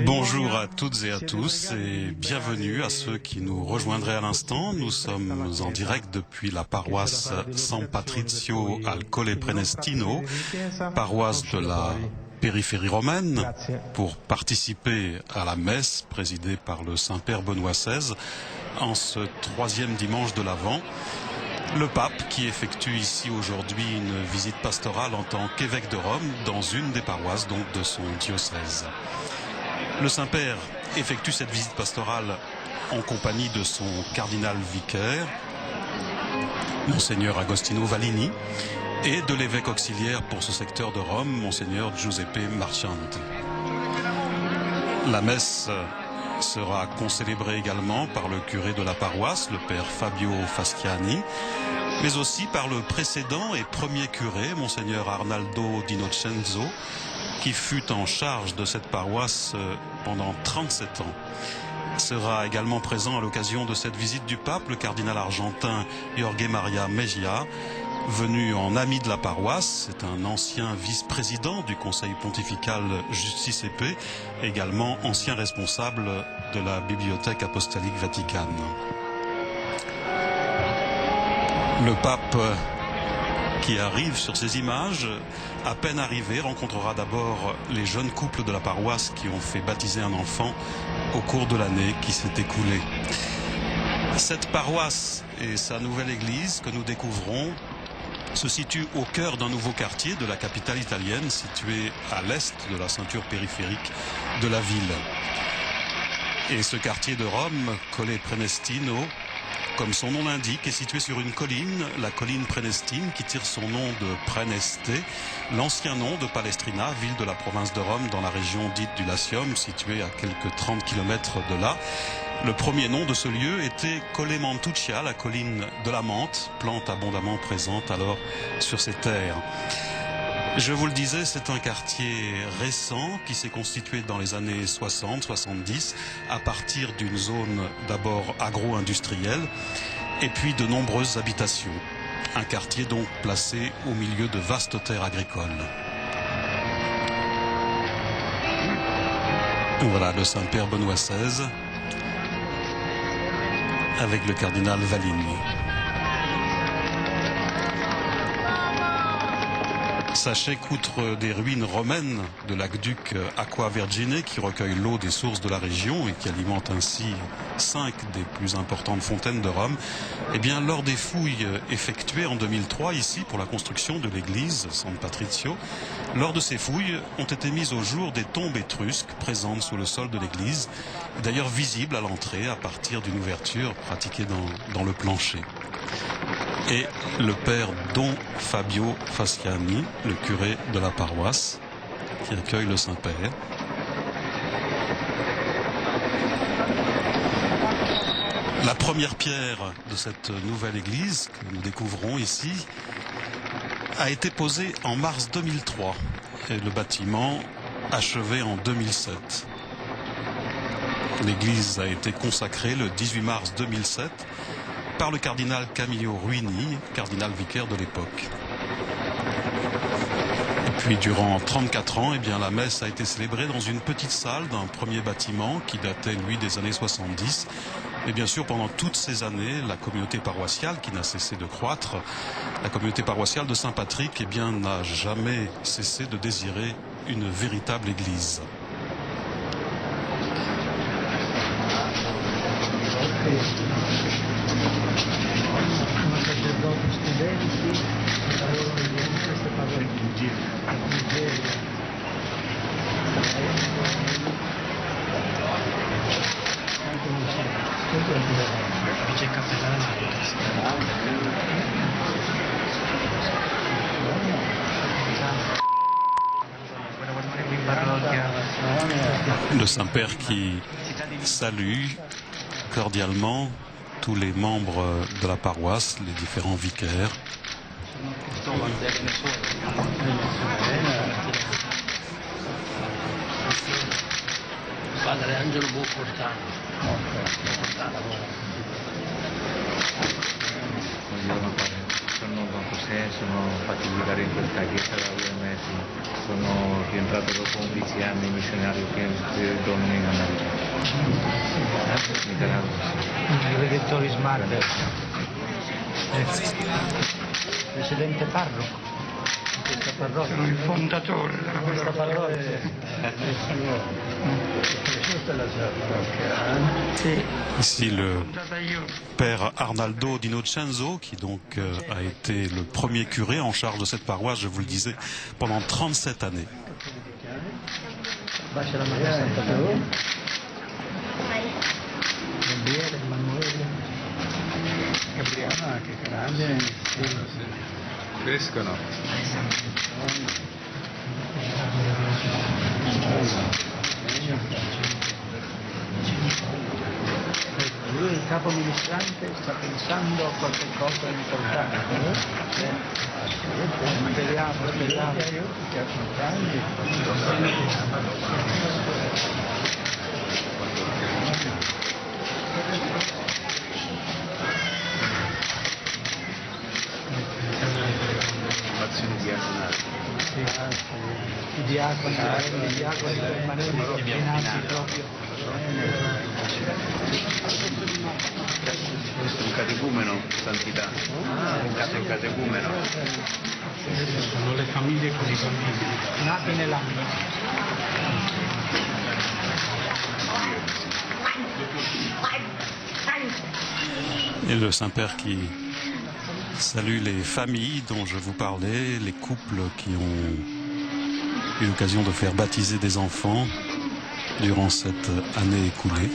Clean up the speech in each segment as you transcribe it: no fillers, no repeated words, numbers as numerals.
Bonjour à toutes et à tous et bienvenue à ceux qui nous rejoindraient à l'instant. Nous sommes en direct depuis la paroisse San Patrizio al Colle Prenestino, paroisse de la périphérie romaine, pour participer à la messe présidée par le Saint-Père Benoît XVI en ce troisième dimanche de l'Avent. Le pape qui effectue ici aujourd'hui une visite pastorale en tant qu'évêque de Rome dans une des paroisses donc de son diocèse. Le Saint-Père effectue cette visite pastorale en compagnie de son cardinal vicaire, Monseigneur Agostino Vallini, et de l'évêque auxiliaire pour ce secteur de Rome, Monseigneur Giuseppe Marcianti. La messe sera concélébrée également par le curé de la paroisse, le père Fabio Fasciani, mais aussi par le précédent et premier curé, Monseigneur Arnaldo D'Innocenzo, qui fut en charge de cette paroisse pendant 37 ans. Sera également présent à l'occasion de cette visite du pape le cardinal argentin Jorge Maria Mejia, venu en ami de la paroisse. C'est un ancien vice-président du Conseil pontifical Justice et Paix, également ancien responsable de la Bibliothèque apostolique vaticane. Le pape qui arrive sur ces images, à peine arrivé, rencontrera d'abord les jeunes couples de la paroisse qui ont fait baptiser un enfant au cours de l'année qui s'est écoulée. Cette paroisse et sa nouvelle église que nous découvrons se situe au cœur d'un nouveau quartier de la capitale italienne, situé à l'est de la ceinture périphérique de la ville. Et ce quartier de Rome, Colle Prenestino, comme son nom l'indique, est situé sur une colline, la colline Prenestine, qui tire son nom de Preneste, l'ancien nom de Palestrina, ville de la province de Rome dans la région dite du Latium, située à quelques 30 km de là. Le premier nom de ce lieu était Colle Mantuccia, la colline de la menthe, plante abondamment présente alors sur ces terres. Je vous le disais, c'est un quartier récent qui s'est constitué dans les années 60-70 à partir d'une zone d'abord agro-industrielle et puis de nombreuses habitations. Un quartier donc placé au milieu de vastes terres agricoles. Voilà le Saint-Père Benoît XVI avec le cardinal Vallini. Sachez qu'outre des ruines romaines de l'aqueduc Aqua Vergine qui recueille l'eau des sources de la région et qui alimente ainsi 5 des plus importantes fontaines de Rome, eh bien lors des fouilles effectuées en 2003 ici pour la construction de l'église San Patrizio, lors de ces fouilles ont été mises au jour des tombes étrusques présentes sous le sol de l'église, d'ailleurs visibles à l'entrée à partir d'une ouverture pratiquée dans le plancher. Et le père Don Fabio Fasciani, le curé de la paroisse, qui accueille le Saint-Père. La première pierre de cette nouvelle église que nous découvrons ici a été posée en mars 2003 et le bâtiment achevé en 2007. L'église a été consacrée le 18 mars 2007 par le cardinal Camillo Ruini, cardinal vicaire de l'époque. Et puis durant 34 ans, eh bien, la messe a été célébrée dans une petite salle d'un premier bâtiment qui datait, lui, des années 70. Et bien sûr, pendant toutes ces années, la communauté paroissiale, qui n'a cessé de croître, la communauté paroissiale de Saint-Patrick, eh bien, n'a jamais cessé de désirer une véritable église. Le Saint-Père qui salue cordialement tous les membres de la paroisse, les différents vicaires. Padre Angelo Buonfortano. sono fatti guidare in questa chiesa da 2 mesi, sono rientrato dopo 11 anni missionario che ritorno in America. Il Redentore Smart, presidente parroco di questa parrocchia, il fondatore della questa parrocchia. Ici le père Arnaldo D'Innocenzo, qui donc a été le premier curé en charge de cette paroisse, je vous le disais, pendant 37 années. Bacia la Maria Santa Cruz. Gabriele, Emanuele. Gabriele, che grande. Crescono. Lui, il capo ministrante, sta pensando a qualche cosa importante. Speriamo. I diaconi permanenti finati proprio. Questo è un catecumeno, santità. È un catecumeno. Sono le famiglie con i bambini. Nati nell'anno. Et le Saint-Père qui salue les familles dont je vous parlais, les couples qui ont eu l'occasion de faire baptiser des enfants durant cette année écoulée.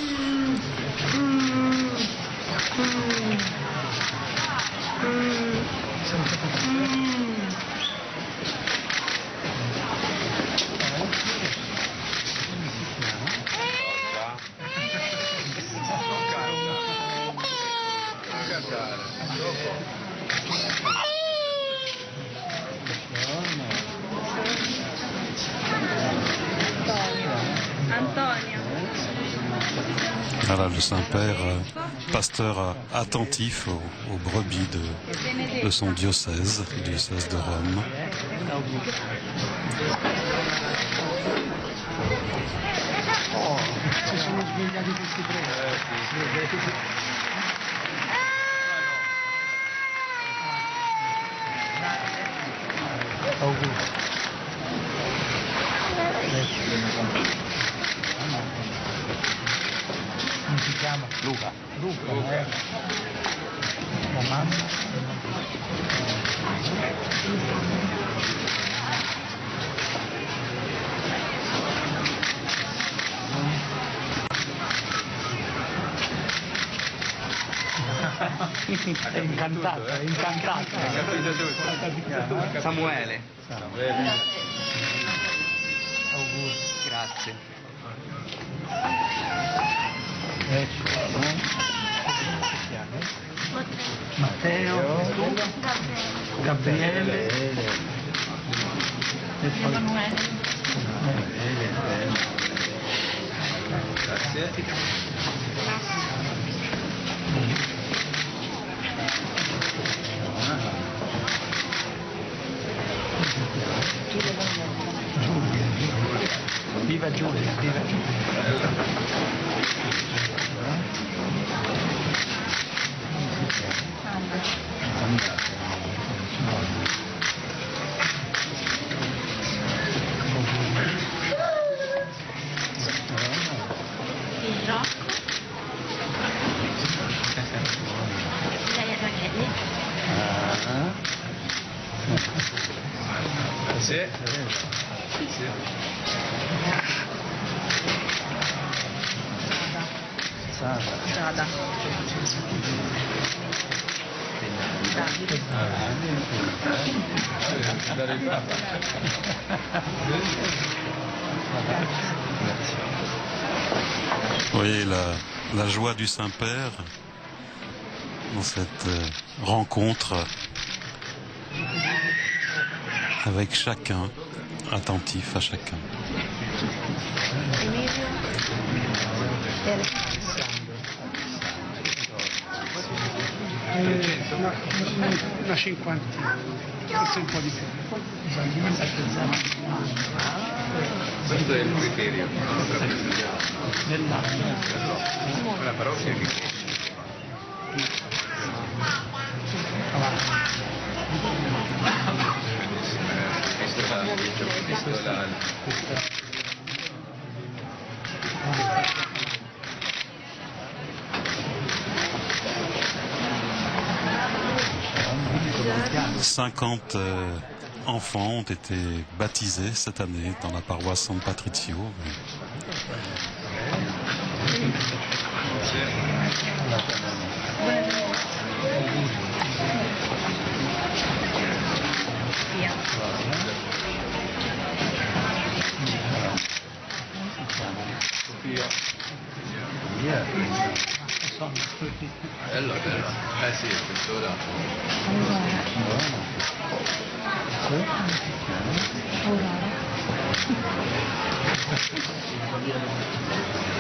Antonio. Voilà le Saint-Père, pasteur attentif aux brebis de son diocèse, le diocèse de Rome. Si sono svegliati questi tre. Augusto. Come si chiama? Luca. La mamma. È incantata. Hai capito tutto. Samuele. Augusto. Grazie. Matteo, Gabriele e poi Emanuele. Grazie. Viva Giulia, viva Giulia. Il Rocco. Lei è Rachele. Sì. Giada. Vous voyez la joie du Saint-Père dans cette rencontre avec chacun, attentif à chacun. Emilio. una cinquantina, forse un po' di più. Questo è il criterio. Nell'anno. La parrocchia che cresce. Questa 50 enfants ont été baptisés cette année dans la paroisse San Patrizio. Bello, bello. Sì, quest'ora.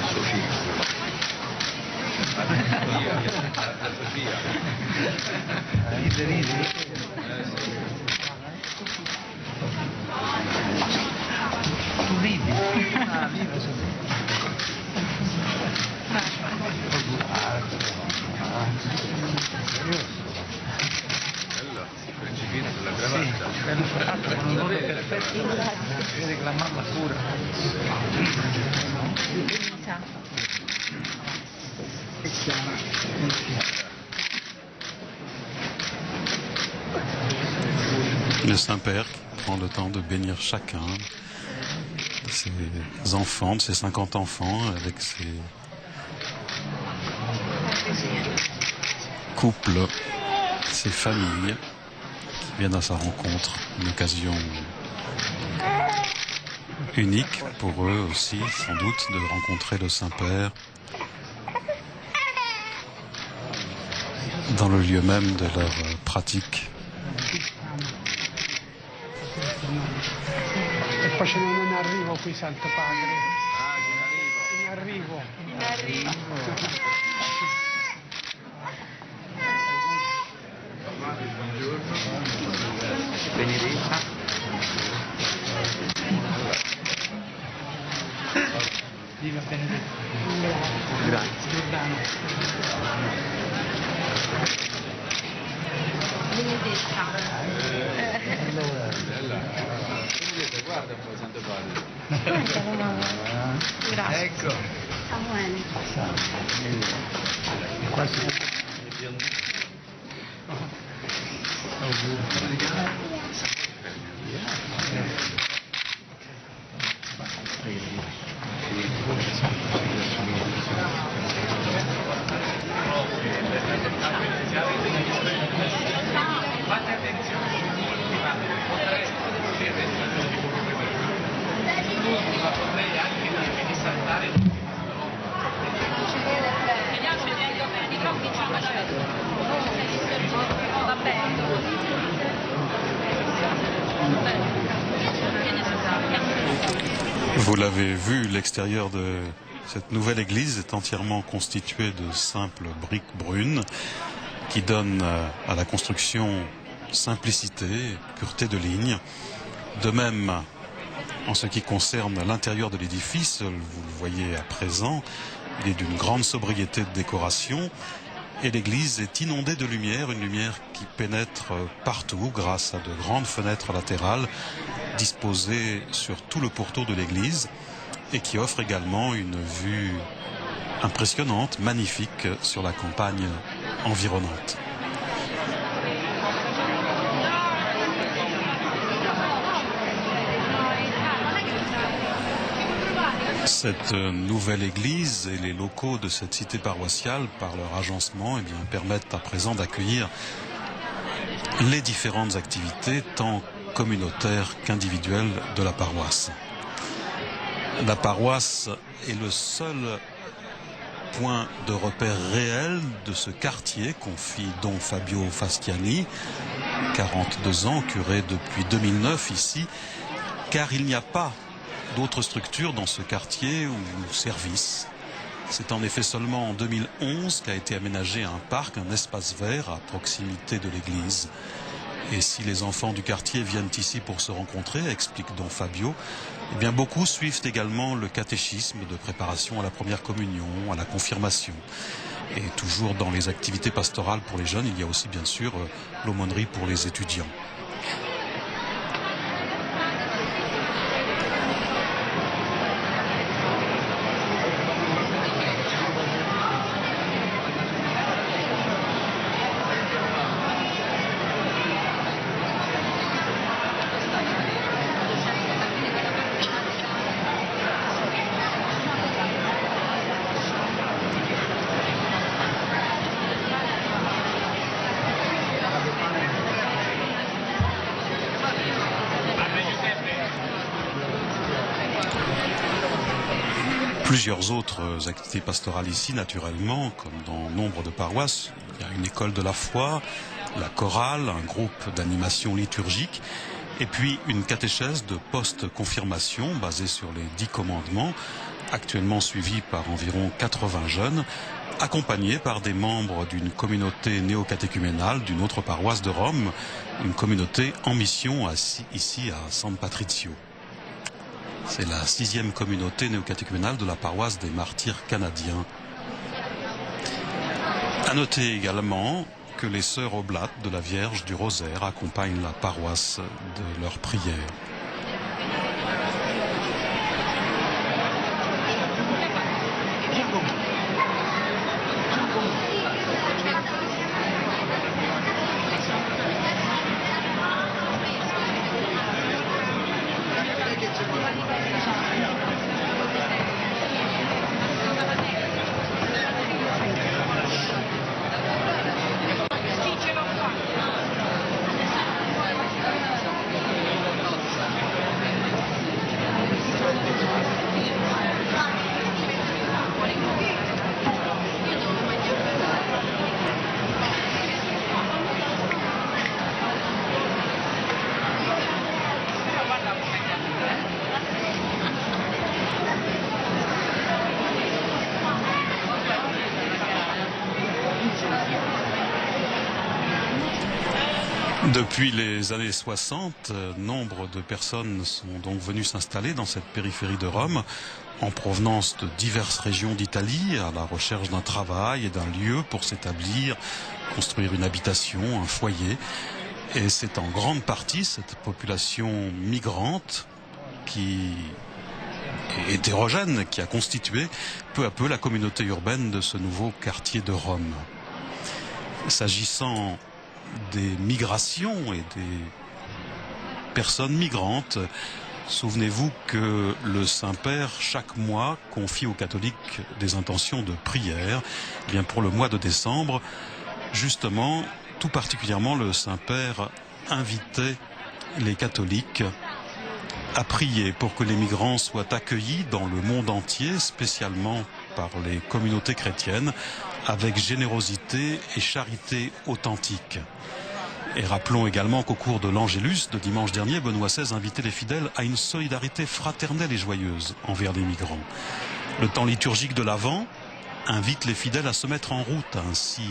Sofia. La Sofia. Tu ridi? Ah, vivo Sofia. Bello, principino sulla cravatta. Sì, bello fatto con un modo perfetto. Vede che la mamma cura. Che chiama? Le Saint-Père qui prend le temps de bénir chacun de ses enfants, de ses 50 enfants, avec ses couples, ses familles qui viennent à sa rencontre. Une occasion unique pour eux aussi, sans doute, de rencontrer le Saint-Père dans le lieu même de leur pratique. E poi ce n'è un in arrivo qui, Santo Padre. In arrivo. Benedetta. Viva Benedetto. Grazie. Giordano. Benedetta. Benedetta, guarda un po' Santo Padre. Grazie. Ecco. Samuele. Quasi. Vous l'avez vu, l'extérieur de cette nouvelle église est entièrement constitué de simples briques brunes qui donnent à la construction simplicité, pureté de ligne. De même, en ce qui concerne l'intérieur de l'édifice, vous le voyez à présent, il est d'une grande sobriété de décoration et l'église est inondée de lumière, une lumière qui pénètre partout grâce à de grandes fenêtres latérales disposées sur tout le pourtour de l'église et qui offre également une vue impressionnante, magnifique sur la campagne environnante. Cette nouvelle église et les locaux de cette cité paroissiale, par leur agencement, permettent à présent d'accueillir les différentes activités, tant communautaires qu'individuelles, de la paroisse. La paroisse est le seul point de repère réel de ce quartier, confie Don Fabio Fastiani, 42 ans, curé depuis 2009 ici, car il n'y a pas d'autres structures dans ce quartier ou services C'est en effet seulement en 2011 qu'a été aménagé un parc, un espace vert à proximité de l'église. Et si les enfants du quartier viennent ici pour se rencontrer, explique Don Fabio, eh bien beaucoup suivent également le catéchisme de préparation à la première communion, à la confirmation. Et toujours dans les activités pastorales pour les jeunes, il y a aussi bien sûr l'aumônerie pour les étudiants. Plusieurs autres activités pastorales ici, naturellement, comme dans nombre de paroisses. Il y a une école de la foi, la chorale, un groupe d'animation liturgique, et puis une catéchèse de post-confirmation basée sur les 10 commandements, actuellement suivie par environ 80 jeunes, accompagnés par des membres d'une communauté néocatéchuménale d'une autre paroisse de Rome, une communauté en mission ici à San Patrizio. C'est la 6e communauté néocatéchuménale de la paroisse des martyrs canadiens. À noter également que les sœurs oblates de la Vierge du Rosaire accompagnent la paroisse de leurs prières. Depuis les années 60, nombre de personnes sont donc venues s'installer dans cette périphérie de Rome, en provenance de diverses régions d'Italie, à la recherche d'un travail et d'un lieu pour s'établir, construire une habitation, un foyer. Et c'est en grande partie cette population migrante qui est hétérogène, qui a constitué peu à peu la communauté urbaine de ce nouveau quartier de Rome. S'agissant des migrations et des personnes migrantes, souvenez-vous que le Saint-Père, chaque mois, confie aux catholiques des intentions de prière. Eh bien, pour le mois de décembre, justement, tout particulièrement, le Saint-Père invitait les catholiques à prier pour que les migrants soient accueillis dans le monde entier, spécialement par les communautés chrétiennes, avec générosité et charité authentique. Et rappelons également qu'au cours de l'Angélus de dimanche dernier, Benoît XVI invitait les fidèles à une solidarité fraternelle et joyeuse envers les migrants. Le temps liturgique de l'Avent invite les fidèles à se mettre en route, a ainsi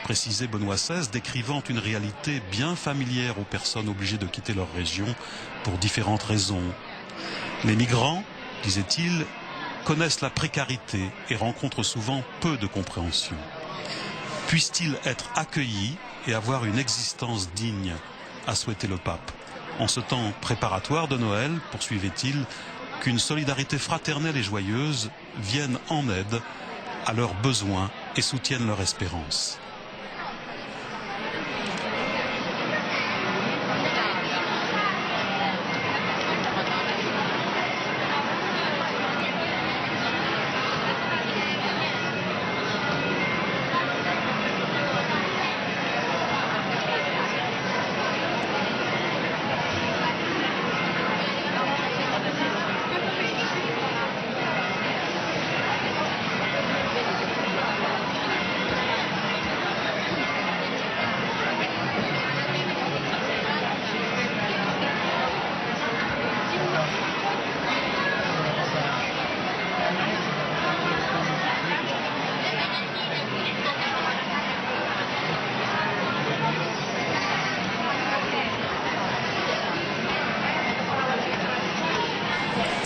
précisé Benoît XVI, décrivant une réalité bien familière aux personnes obligées de quitter leur région pour différentes raisons. Les migrants, disait-il, connaissent la précarité et rencontrent souvent peu de compréhension. Puissent-ils être accueillis et avoir une existence digne, a souhaité le pape. En ce temps préparatoire de Noël, poursuivait-il, qu'une solidarité fraternelle et joyeuse vienne en aide à leurs besoins et soutienne leur espérance.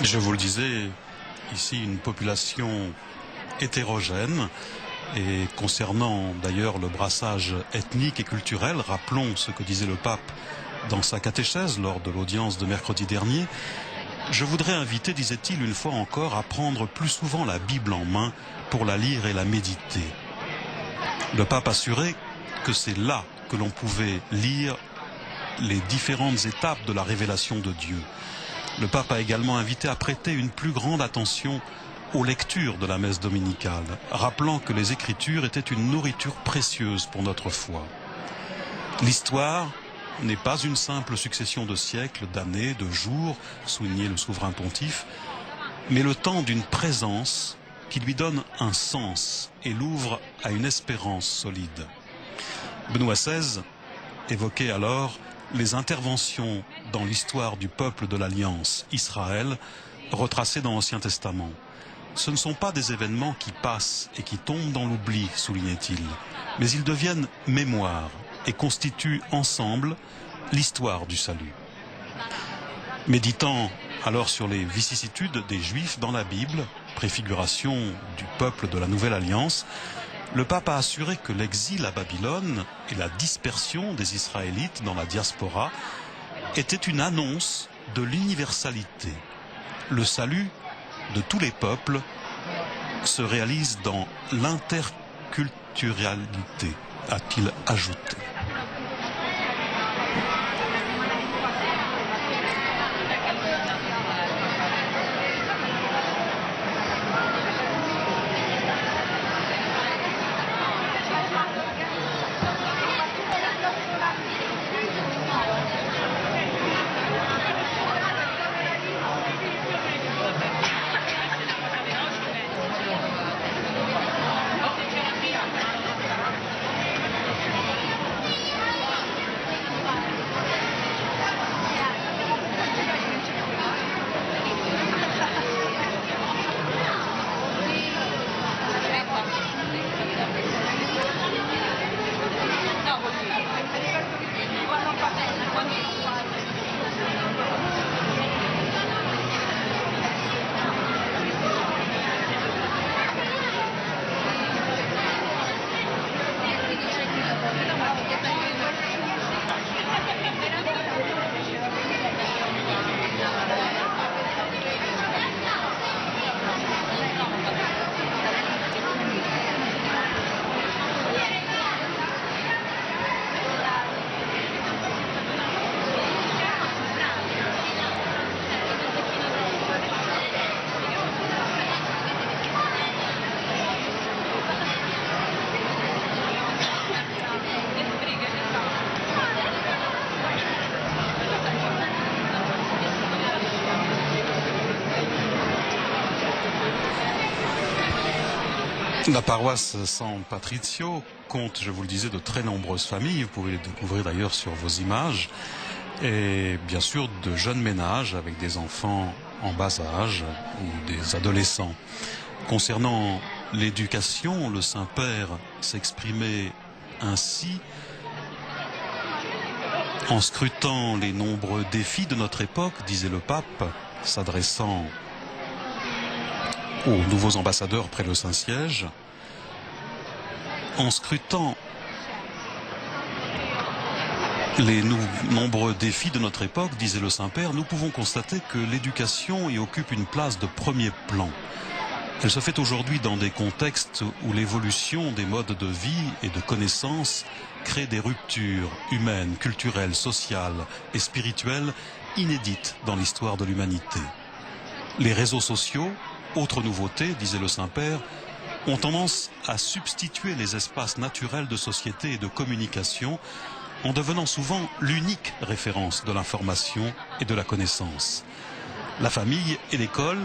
Je vous le disais, ici une population hétérogène. Et concernant d'ailleurs le brassage ethnique et culturel, rappelons ce que disait le pape dans sa catéchèse lors de l'audience de mercredi dernier. Je voudrais inviter, disait-il une fois encore, à prendre plus souvent la Bible en main pour la lire et la méditer. Le pape assurait que c'est là que l'on pouvait lire les différentes étapes de la révélation de Dieu. Le pape a également invité à prêter une plus grande attention aux lectures de la messe dominicale, rappelant que les Écritures étaient une nourriture précieuse pour notre foi. L'histoire n'est pas une simple succession de siècles, d'années, de jours, soulignait le souverain pontife, mais le temps d'une présence qui lui donne un sens et l'ouvre à une espérance solide. Benoît XVI évoquait alors les interventions dans l'histoire du peuple de l'Alliance, Israël, retracées dans l'Ancien Testament. Ce ne sont pas des événements qui passent et qui tombent dans l'oubli, soulignait-il, mais ils deviennent mémoire et constituent ensemble l'histoire du salut. Méditant alors sur les vicissitudes des Juifs dans la Bible, préfiguration du peuple de la Nouvelle Alliance, le pape a assuré que l'exil à Babylone et la dispersion des Israélites dans la diaspora étaient une annonce de l'universalité. Le salut de tous les peuples se réalise dans l'interculturalité, a-t-il ajouté. La paroisse San Patrizio compte, je vous le disais, de très nombreuses familles. Vous pouvez les découvrir d'ailleurs sur vos images. Et bien sûr, de jeunes ménages avec des enfants en bas âge ou des adolescents. Concernant l'éducation, le Saint-Père s'exprimait ainsi: en scrutant les nombreux défis de notre époque, disait le pape, s'adressant aux nouveaux ambassadeurs près le Saint-Siège, en scrutant les nombreux défis de notre époque, disait le Saint-Père, nous pouvons constater que l'éducation y occupe une place de premier plan. Elle se fait aujourd'hui dans des contextes où l'évolution des modes de vie et de connaissances crée des ruptures humaines, culturelles, sociales et spirituelles inédites dans l'histoire de l'humanité. Les réseaux sociaux, autre nouveauté, disait le Saint-Père, ont tendance à substituer les espaces naturels de société et de communication en devenant souvent l'unique référence de l'information et de la connaissance. La famille et l'école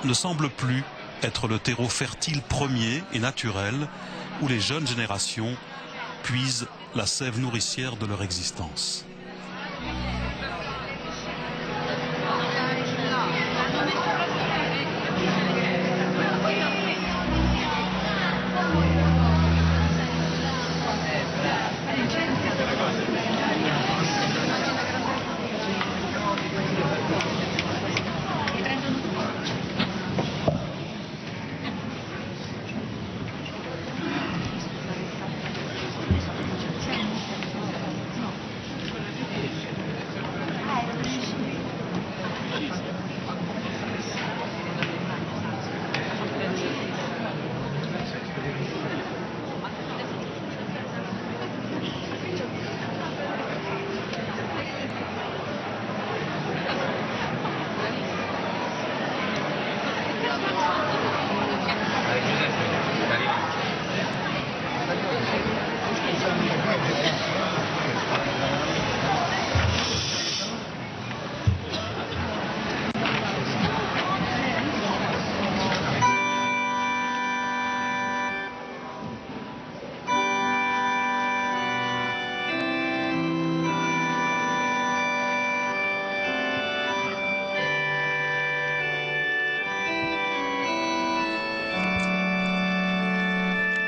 ne semblent plus être le terreau fertile premier et naturel où les jeunes générations puisent la sève nourricière de leur existence.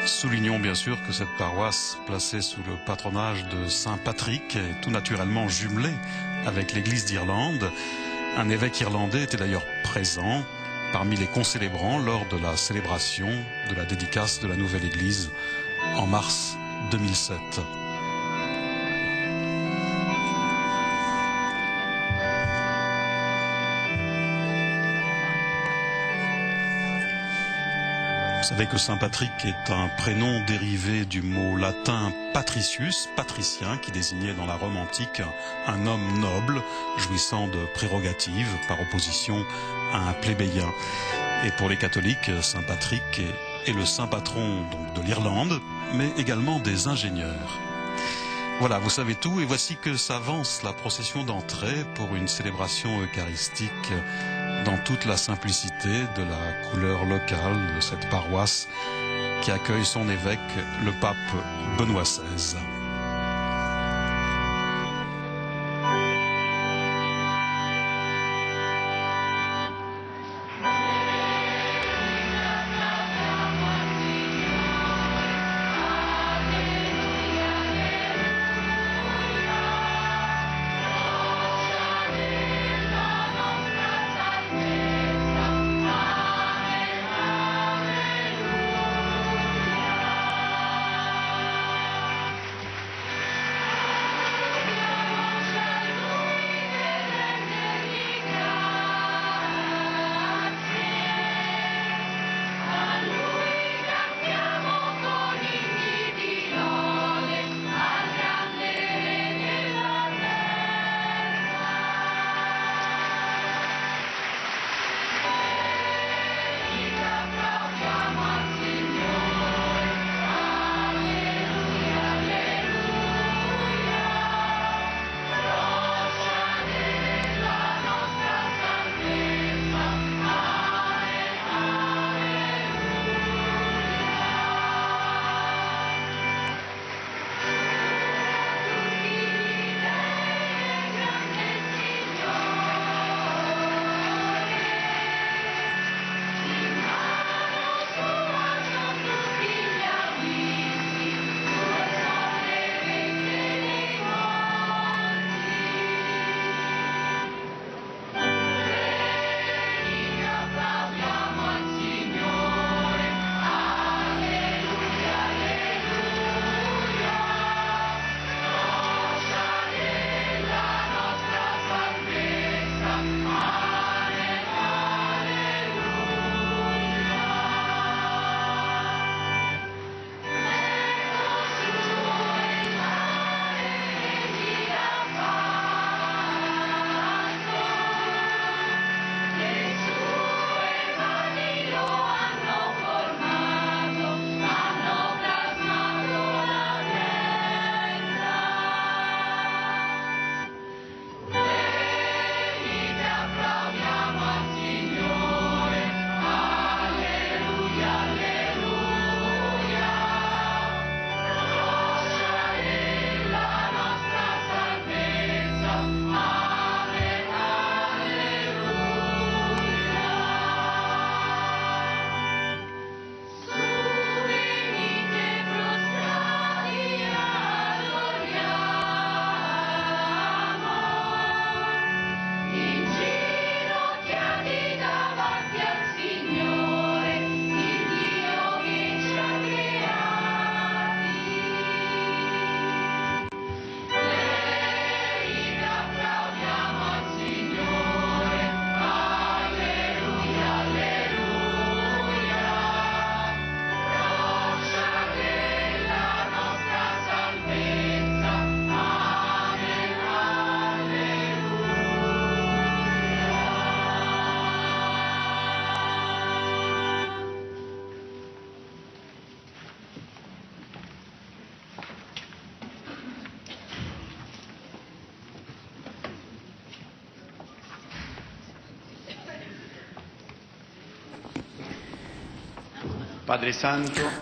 Soulignons bien sûr que cette paroisse, placée sous le patronage de Saint Patrick, est tout naturellement jumelée avec l'église d'Irlande. Un évêque irlandais était d'ailleurs présent parmi les concélébrants lors de la célébration de la dédicace de la nouvelle église en mars 2007. Vous savez que Saint Patrick est un prénom dérivé du mot latin patricius, patricien, qui désignait dans la Rome antique un homme noble, jouissant de prérogatives par opposition à un plébéien. Et pour les catholiques, Saint Patrick est le saint patron donc, de l'Irlande, mais également des ingénieurs. Voilà, vous savez tout, et voici que s'avance la procession d'entrée pour une célébration eucharistique dans toute la simplicité de la couleur locale de cette paroisse qui accueille son évêque, le pape Benoît XVI.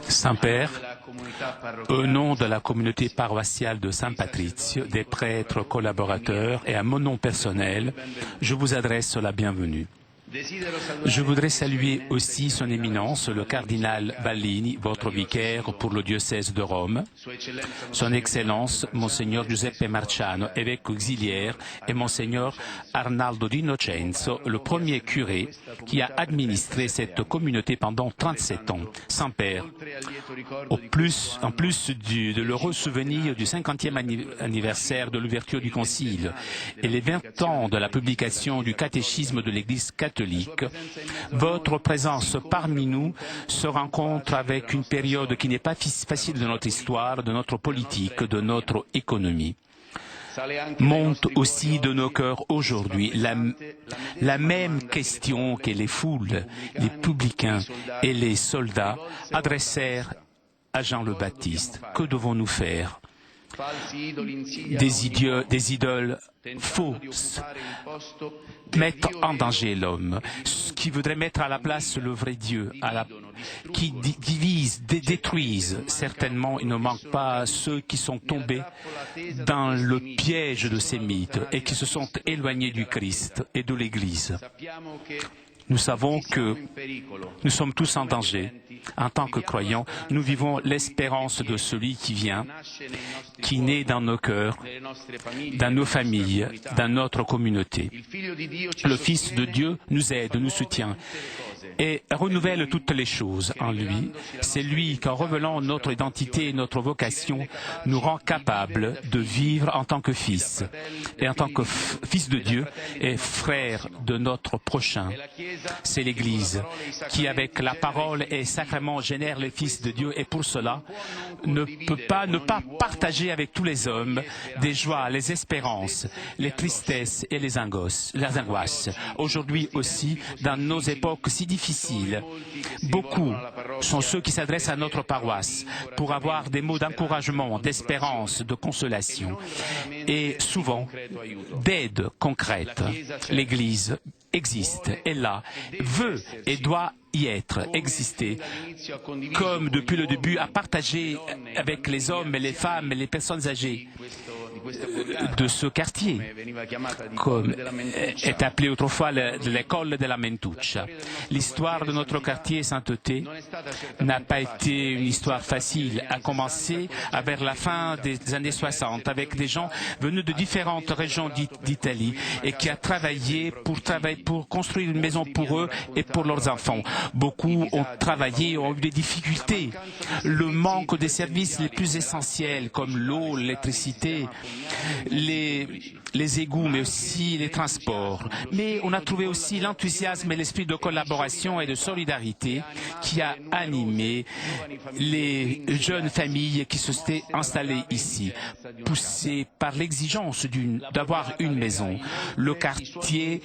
Saint-Père, au nom de la communauté paroissiale de Saint-Patrizio, des prêtres collaborateurs et à mon nom personnel, je vous adresse la bienvenue. Je voudrais saluer aussi son éminence, le cardinal Ballini, votre vicaire pour le diocèse de Rome, son excellence, Monseigneur Giuseppe Marciano, évêque auxiliaire, et Monseigneur Arnaldo Di Innocenzo, le premier curé qui a administré cette communauté pendant 37 ans, sans père. En plus de l'heureux souvenir du 50e anniversaire de l'ouverture du Concile et les 20 ans de la publication du catéchisme de l'Église catholique, votre présence parmi nous se rencontre avec une période qui n'est pas facile de notre histoire, de notre politique, de notre économie. Monte aussi de nos cœurs aujourd'hui la même question que les foules, les publicains et les soldats adressèrent à Jean le Baptiste. Que devons-nous faire? Des idoles fausses mettent en danger l'homme, qui voudrait mettre à la place le vrai Dieu, qui divisent, détruisent. Certainement, il ne manque pas ceux qui sont tombés dans le piège de ces mythes et qui se sont éloignés du Christ et de l'Église. Nous savons que nous sommes tous en danger. En tant que croyants, nous vivons l'espérance de celui qui vient, qui naît dans nos cœurs, dans nos familles, dans notre communauté. Le Fils de Dieu nous aide, nous soutient et renouvelle toutes les choses en lui. C'est lui qui, en révélant notre identité et notre vocation, nous rend capables de vivre en tant que fils et en tant que fils de Dieu et frère de notre prochain. C'est l'Église qui, avec la parole et sacrement, génère les fils de Dieu et pour cela ne peut pas ne pas partager avec tous les hommes des joies, les espérances, les tristesses et les angoisses. Aujourd'hui aussi, dans nos époques si difficiles, beaucoup sont ceux qui s'adressent à notre paroisse pour avoir des mots d'encouragement, d'espérance, de consolation et souvent d'aide concrète. L'Église existe, est là, veut et doit y être, exister, comme depuis le début, à partager avec les hommes et les femmes et les personnes âgées de ce quartier, comme est appelé autrefois l'école de la Mentuccia. L'histoire de notre quartier Sainteté n'a pas été une histoire facile, à commencer vers la fin des années 60, avec des gens venus de différentes régions d'Italie et qui a travaillé pour construire une maison pour eux et pour leurs enfants. Beaucoup ont travaillé, ont eu des difficultés. Le manque des services les plus essentiels comme l'eau, l'électricité, les égouts, mais aussi les transports. Mais on a trouvé aussi l'enthousiasme et l'esprit de collaboration et de solidarité qui a animé les jeunes familles qui se sont installées ici, poussées par l'exigence d'avoir une maison. Le quartier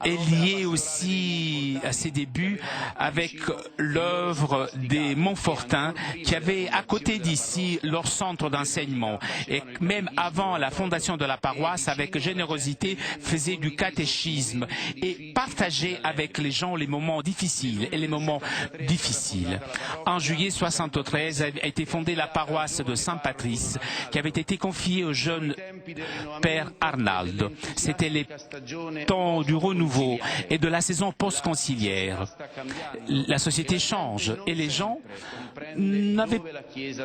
est lié aussi à ses débuts avec l'œuvre des Montfortins qui avaient à côté d'ici leur centre d'enseignement et même avant la fondation de la paroisse avec générosité faisaient du catéchisme et partageaient avec les gens les moments difficiles et les moments difficiles. En juillet 73 a été fondée la paroisse de Saint-Patrice qui avait été confiée au jeune père Arnaldo. C'était les temps du renouveau et de la saison post-conciliaire. La société change et les gens n'avaient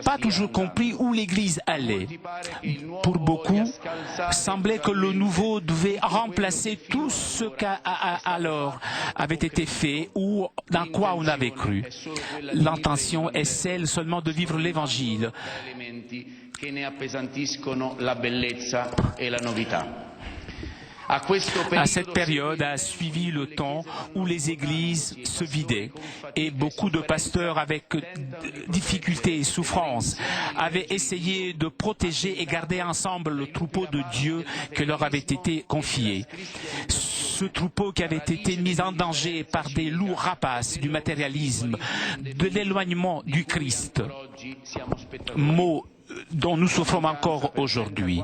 pas toujours compris où l'Église allait. Pour beaucoup, semblait que le nouveau devait remplacer tout ce qu'alors avait été fait ou dans quoi on avait cru. L'intention est celle seulement de vivre l'Évangile. À cette période a suivi le temps où les églises se vidaient et beaucoup de pasteurs avec difficultés et souffrances avaient essayé de protéger et garder ensemble le troupeau de Dieu qui leur avait été confié. Ce troupeau qui avait été mis en danger par des loups rapaces du matérialisme, de l'éloignement du Christ, mot dont nous souffrons encore aujourd'hui.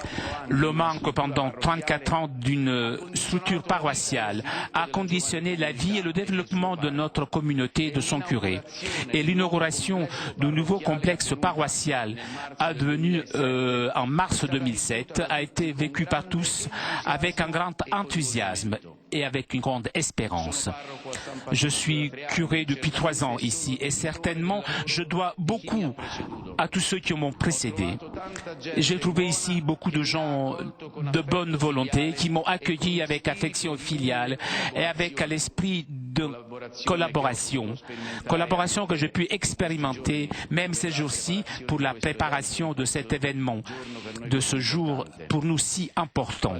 Le manque pendant 34 ans d'une structure paroissiale a conditionné la vie et le développement de notre communauté et de son curé. Et l'inauguration du nouveau complexe paroissial advenu en mars 2007 a été vécue par tous avec un grand enthousiasme. et avec une grande espérance. Je suis curé depuis 3 ans ici et certainement je dois beaucoup à tous ceux qui m'ont précédé. J'ai trouvé ici beaucoup de gens de bonne volonté qui m'ont accueilli avec affection filiale et avec l'esprit de collaboration que j'ai pu expérimenter même ces jours-ci pour la préparation de cet événement, de ce jour pour nous si important.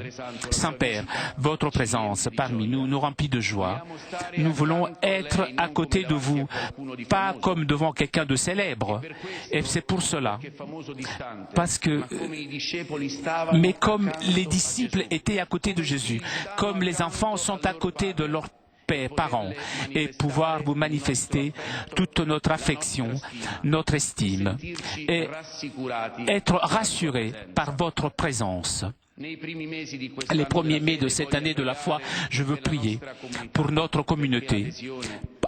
Saint-Père, votre présence parmi nous nous remplit de joie. Nous voulons être à côté de vous, pas comme devant quelqu'un de célèbre. Et c'est pour cela, mais comme les disciples étaient à côté de Jésus, comme les enfants sont à côté de leurs parents, et pouvoir vous manifester toute notre affection, notre estime, et être rassurés par votre présence. Les premiers mai de cette année de la foi, je veux prier pour notre communauté,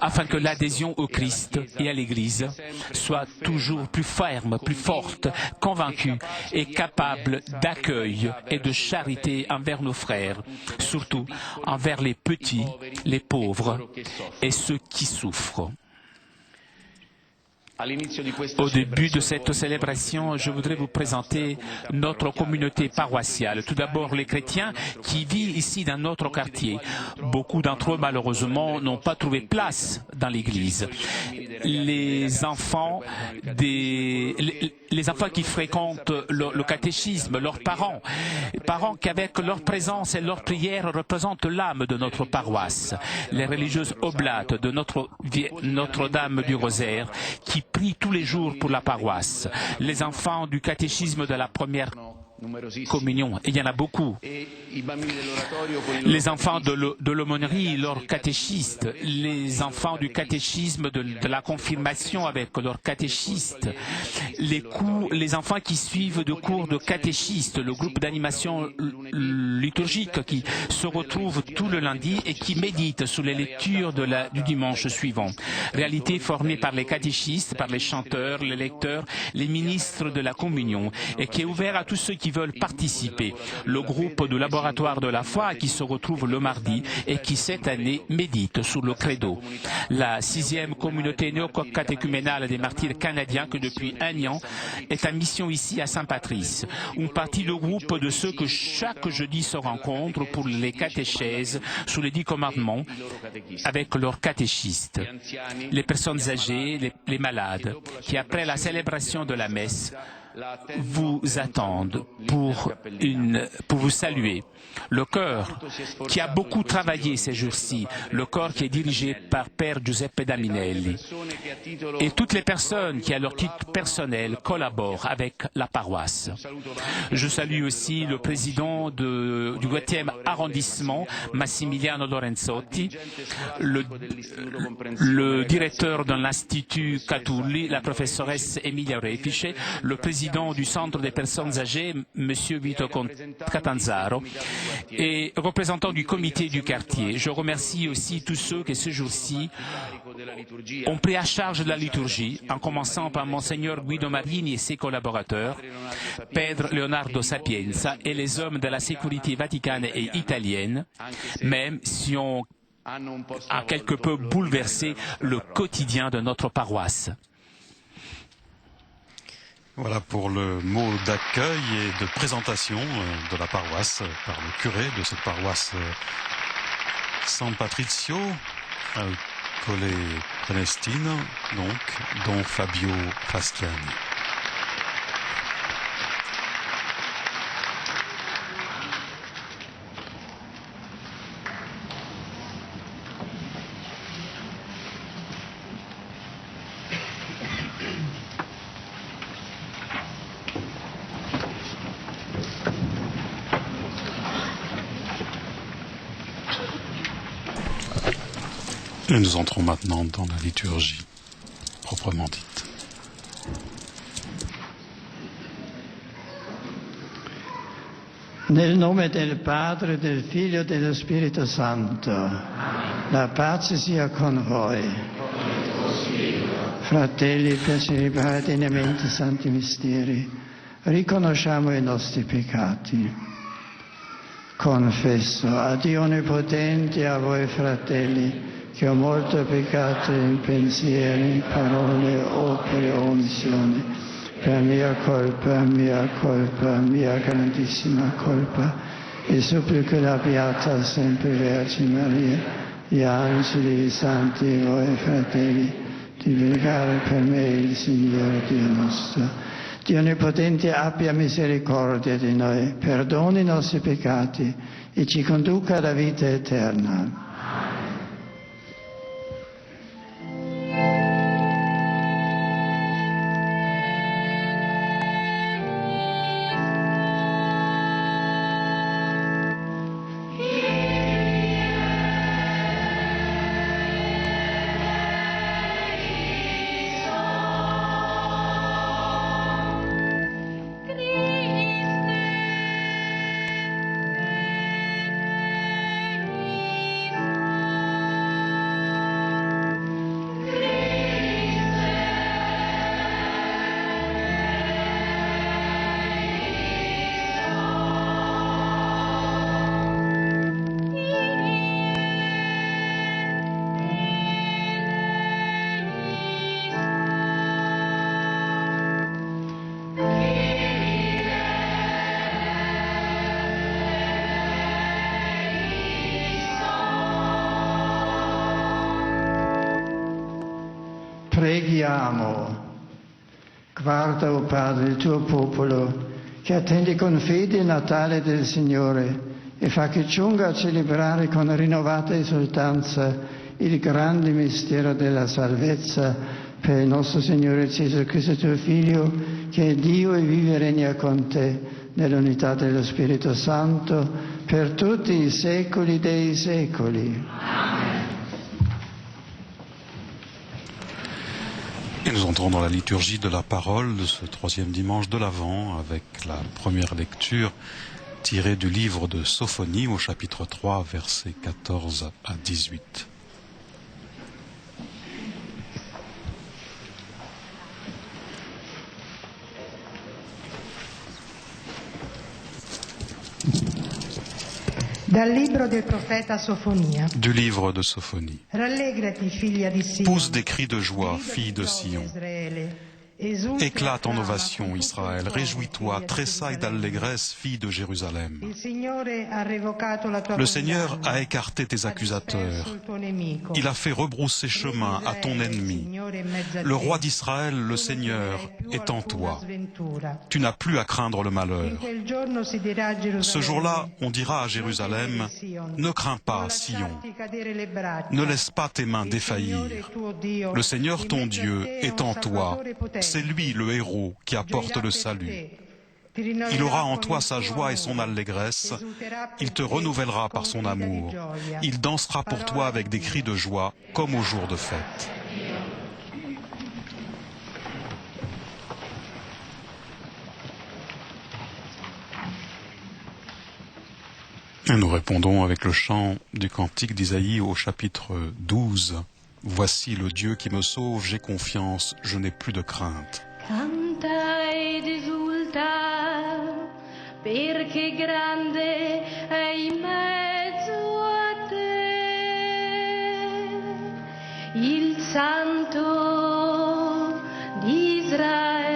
afin que l'adhésion au Christ et à l'Église soit toujours plus ferme, plus forte, convaincue et capable d'accueil et de charité envers nos frères, surtout envers les petits, les pauvres et ceux qui souffrent. Au début de cette célébration, je voudrais vous présenter notre communauté paroissiale. Tout d'abord, les chrétiens qui vivent ici dans notre quartier. Beaucoup d'entre eux, malheureusement, n'ont pas trouvé place dans l'église. Les enfants qui fréquentent le catéchisme, leurs parents qui avec leur présence et leur prière représentent l'âme de notre paroisse. Les religieuses oblates de Notre-Dame du Rosaire qui prient tous les jours pour la paroisse. Les enfants du catéchisme de la première communion, et il y en a beaucoup. Les enfants de l'aumônerie, leurs catéchistes, les enfants du catéchisme de la confirmation avec leurs catéchistes, les enfants qui suivent de cours de catéchistes, le groupe d'animation liturgique qui se retrouve tout le lundi et qui médite sur les lectures du dimanche suivant. Réalité formée par les catéchistes, par les chanteurs, les lecteurs, les ministres de la communion, et qui est ouvert à tous ceux qui veulent participer. Le groupe du laboratoire de la foi qui se retrouve le mardi et qui cette année médite sur le credo. La 6e communauté néo-catéchuménale des martyrs canadiens que depuis 1 an est en mission ici à Saint-Patrice. Une partie du groupe de ceux que chaque jeudi se rencontrent pour les catéchèses sous les 10 commandements avec leurs catéchistes. Les personnes âgées, les malades qui après la célébration de la messe vous attendent pour vous saluer. Le chœur qui a beaucoup travaillé ces jours-ci, le chœur qui est dirigé par Père Giuseppe Daminelli, et toutes les personnes qui à leur titre personnel collaborent avec la paroisse. Je salue aussi le président du 8e arrondissement, Massimiliano Lorenzotti, le directeur de l'Institut Catulli, la professoresse Emilia Refice, le président du Centre des personnes âgées, M. Vito Catanzaro, et représentant du comité du quartier. Je remercie aussi tous ceux qui, ce jour-ci, ont pris à charge de la liturgie, en commençant par Monseigneur Guido Marini et ses collaborateurs, Pedro Leonardo Sapienza et les hommes de la sécurité vaticane et italienne, même si on a quelque peu bouleversé le quotidien de notre paroisse. Voilà pour le mot d'accueil et de présentation de la paroisse par le curé de cette paroisse San Patrizio al Colle Prenestina, donc Don Fabio Fastiani. Et nous entrons maintenant dans la liturgie proprement dite. Nel nome del Padre, del Figlio e dello Spirito Santo, la pace sia con voi. Fratelli, per celebrare degnamente i santi misteri, riconosciamo i nostri peccati. confesso. A Dio Onnipotente, a voi fratelli, che ho molto peccato in pensieri, parole, opere o omissioni, per mia colpa, mia grandissima colpa, e supplico la Beata sempre Vergine Maria, gli angeli, i santi e voi fratelli, di pregare per me il Signore Dio nostro. Dio Onnipotente abbia misericordia di noi, perdoni i nostri peccati e ci conduca alla vita eterna. Preghiamo. Guarda, o Padre, il tuo popolo, che attende con fede il Natale del Signore e fa che giunga a celebrare con rinnovata esultanza il grande mistero della salvezza per il nostro Signore Gesù Cristo, tuo Figlio, che è Dio e vive e regna con te nell'unità dello Spirito Santo per tutti i secoli dei secoli. Et nous entrons dans la liturgie de la parole de ce troisième dimanche de l'Avent avec la première lecture tirée du livre de Sophonie au chapitre 3, versets 14 à 18. Dal libro del profeta Sofonia. Du livre de Sophonie. Rallegrati, figlia di Sion. Pousse des cris de joie, fille de Sion. Éclate en ovation, Israël. Réjouis-toi, tressaille d'allégresse, fille de Jérusalem. Le Seigneur a écarté tes accusateurs. Il a fait rebrousser chemin à ton ennemi. Le roi d'Israël, le Seigneur, est en toi. Tu n'as plus à craindre le malheur. Ce jour-là, on dira à Jérusalem, ne crains pas, Sion. Ne laisse pas tes mains défaillir. Le Seigneur, ton Dieu, est en toi. C'est lui le héros qui apporte le salut. Il aura en toi sa joie et son allégresse. Il te renouvellera par son amour. Il dansera pour toi avec des cris de joie, comme au jour de fête. Et nous répondons avec le chant du cantique d'Isaïe au chapitre 12. Voici le Dieu qui me sauve, j'ai confiance, je n'ai plus de crainte. Canta ed esulta, perché grande è in mezzo a te, il Santo di Israele.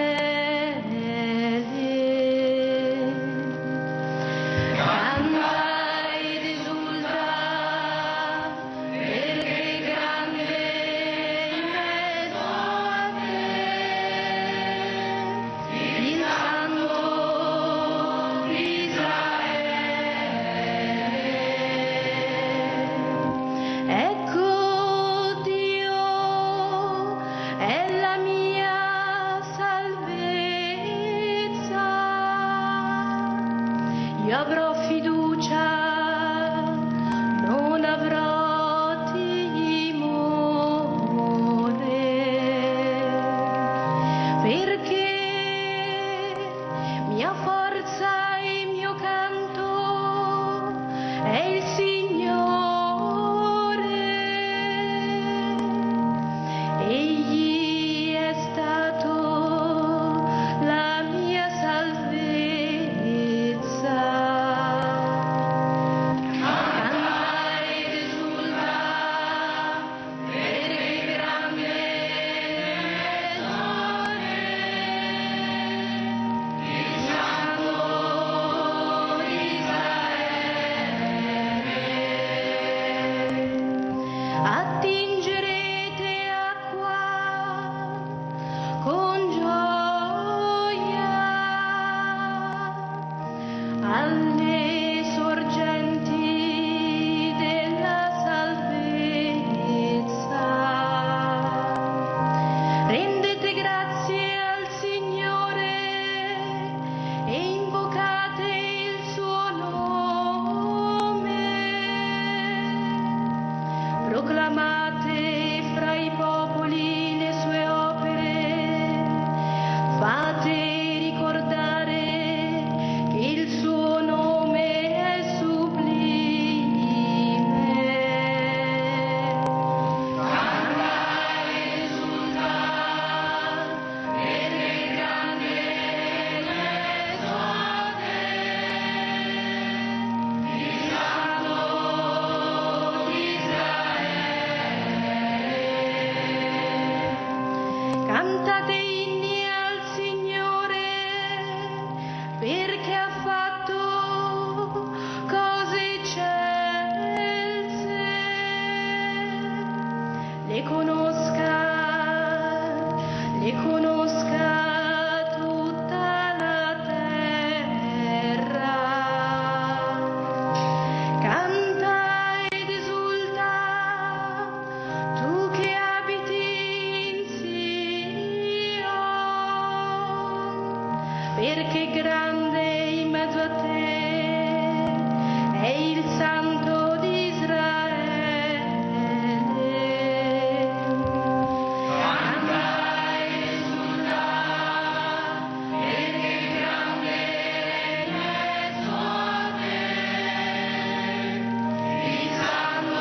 Io avrò fiducia, non avrò timore, perché mia forza e mio canto è il Signore. Egli è stato la mia salvezza. e conosca tutta la terra. Canta ed esulta, tu che abiti in Sion, perché grande in mezzo a te è il Santo di Israele. Canta ed esulta, perché grande in mezzo a te il Santo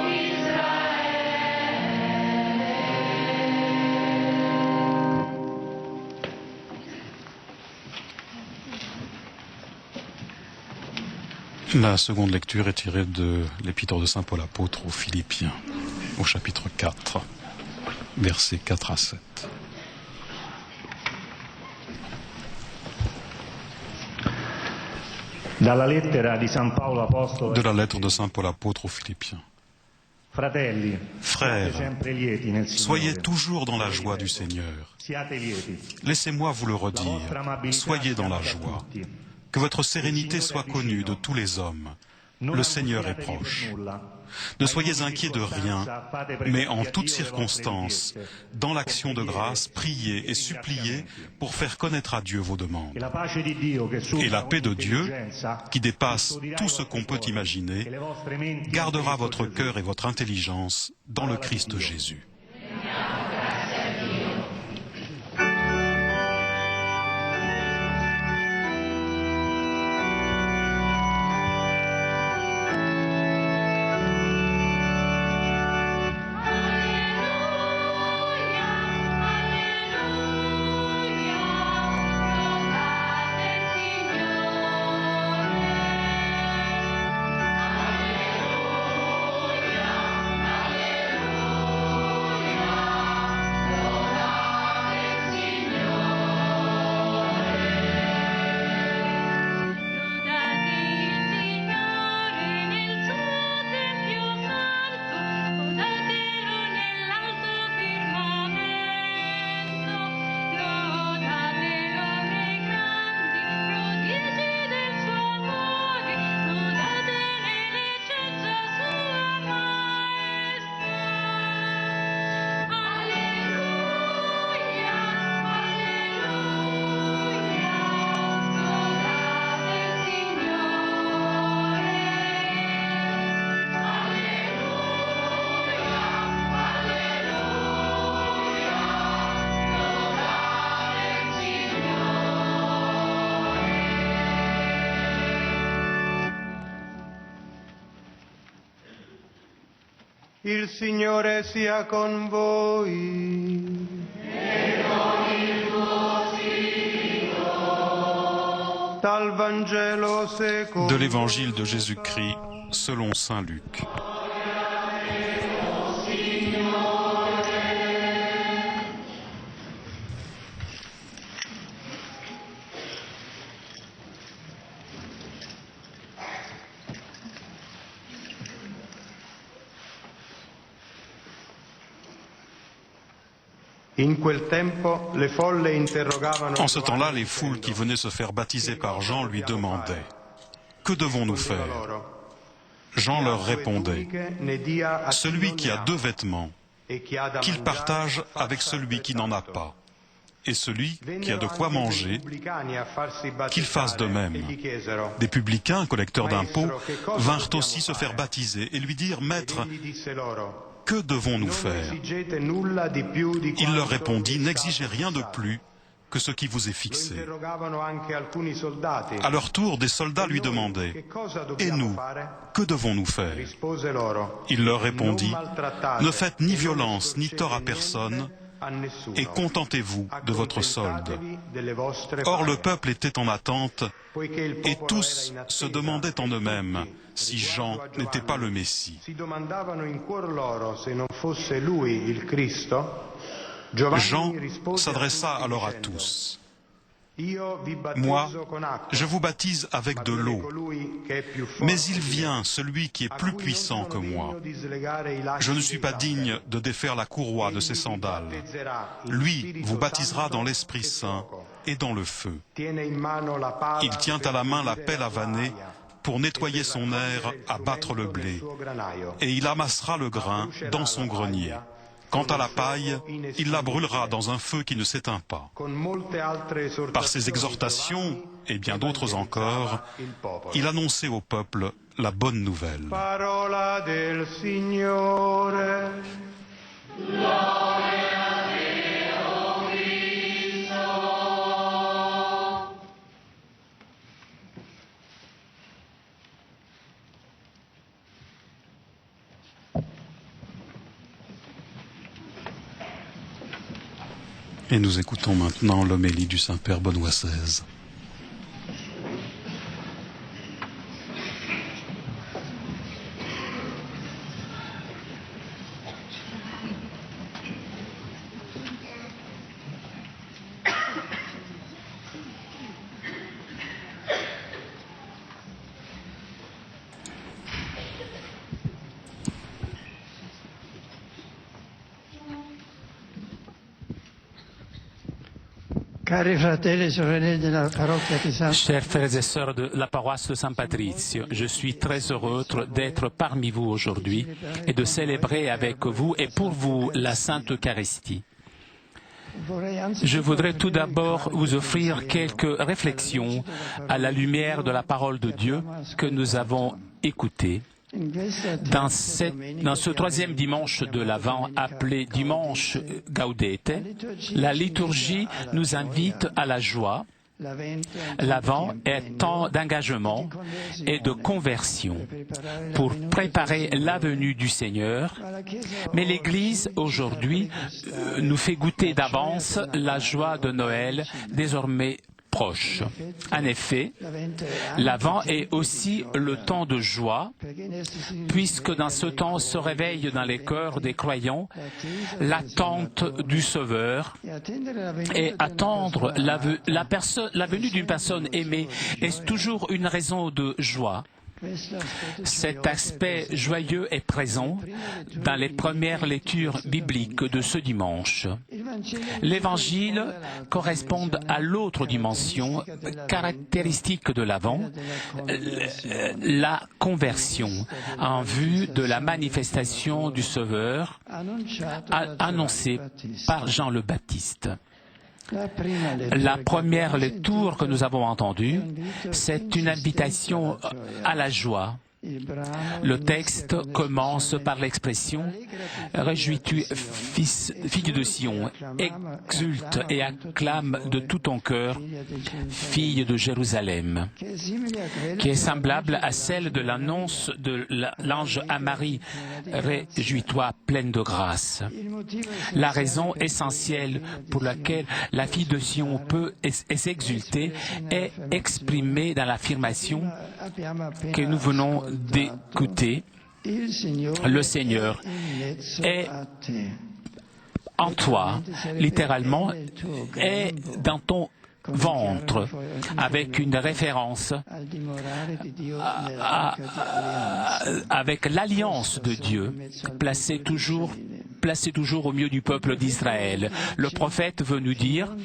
di La seconde lecture est tirée de l'épître de Saint Paul apôtre aux Philippiens, au chapitre 4, versets 4 à 7. Dalla lettera di San Paolo Apostolo. De la lettre de Saint Paul apôtre aux Philippiens. Fratelli, Frères, sempre lieti nel soyez Signore. toujours dans la joie du Seigneur. Siate lieti. Laissez-moi vous le redire, soyez dans la joie. Que votre sérénité soit connue de tous les hommes. Le Seigneur est proche. Ne soyez inquiets de rien, mais en toutes circonstances, dans l'action de grâce, priez et suppliez pour faire connaître à Dieu vos demandes. Et la paix de Dieu, qui dépasse tout ce qu'on peut imaginer, gardera votre cœur et votre intelligence dans le Christ Jésus. Il Signore sia con voi. E con il tuo spirito. Dal Vangelo secondo. De l'Évangile de Jésus-Christ selon Saint Luc. En ce temps-là, les foules qui venaient se faire baptiser par Jean lui demandaient « Que devons-nous faire ?» Jean leur répondait « Celui qui a 2 vêtements, qu'il partage avec celui qui n'en a pas, et celui qui a de quoi manger, qu'il fasse de même. » Des publicains, collecteurs d'impôts, vinrent aussi se faire baptiser et lui dirent « Maître, que devons-nous faire ?» Il leur répondit « N'exigez rien de plus que ce qui vous est fixé. » À leur tour, des soldats lui demandaient « Et nous, que devons-nous faire ?» Il leur répondit « Ne faites ni violence ni tort à personne, et contentez-vous de votre solde. » Or le peuple était en attente, et tous se demandaient en eux-mêmes si Jean n'était pas le Messie. Jean s'adressa alors à tous. Moi, je vous baptise avec de l'eau, mais il vient celui qui est plus puissant que moi. Je ne suis pas digne de défaire la courroie de ses sandales. Lui vous baptisera dans l'Esprit Saint et dans le feu. Il tient à la main la pelle à vanner pour nettoyer son aire à battre le blé, et il amassera le grain dans son grenier. Quant à la paille, il la brûlera dans un feu qui ne s'éteint pas. Par ses exhortations, et bien d'autres encore, il annonçait au peuple la bonne nouvelle. Parola del Signore. Et nous écoutons maintenant l'homélie du Saint-Père Benoît XVI. Chers frères et sœurs de la paroisse de San Patrizio, je suis très heureux d'être parmi vous aujourd'hui et de célébrer avec vous et pour vous la Sainte Eucharistie. Je voudrais tout d'abord vous offrir quelques réflexions à la lumière de la parole de Dieu que nous avons écoutée. Dans ce troisième dimanche de l'Avent, appelé dimanche Gaudete, la liturgie nous invite à la joie. L'Avent est temps d'engagement et de conversion pour préparer la venue du Seigneur, mais l'Église aujourd'hui nous fait goûter d'avance la joie de Noël désormais proche. En effet, l'Avent est aussi le temps de joie, puisque dans ce temps se réveille dans les cœurs des croyants l'attente du Sauveur, et attendre la venue d'une personne aimée est toujours une raison de joie. Cet aspect joyeux est présent dans les premières lectures bibliques de ce dimanche. L'Évangile correspond à l'autre dimension caractéristique de l'Avent, la conversion, en vue de la manifestation du Sauveur annoncée par Jean le Baptiste. La première lecture que nous avons entendue, c'est une invitation à la joie. Le texte commence par l'expression « Réjouis-tu, fille de Sion, exulte et acclame de tout ton cœur, fille de Jérusalem », qui est semblable à celle de l'annonce de l'ange à Marie « Réjouis-toi, pleine de grâce ». La raison essentielle pour laquelle la fille de Sion peut s'exulter est exprimée dans l'affirmation que nous venons d'écouter. Le Seigneur est en toi, littéralement, est dans ton ventre, avec une référence avec l'alliance de Dieu, placée toujours au milieu du peuple d'Israël. Le prophète veut nous dire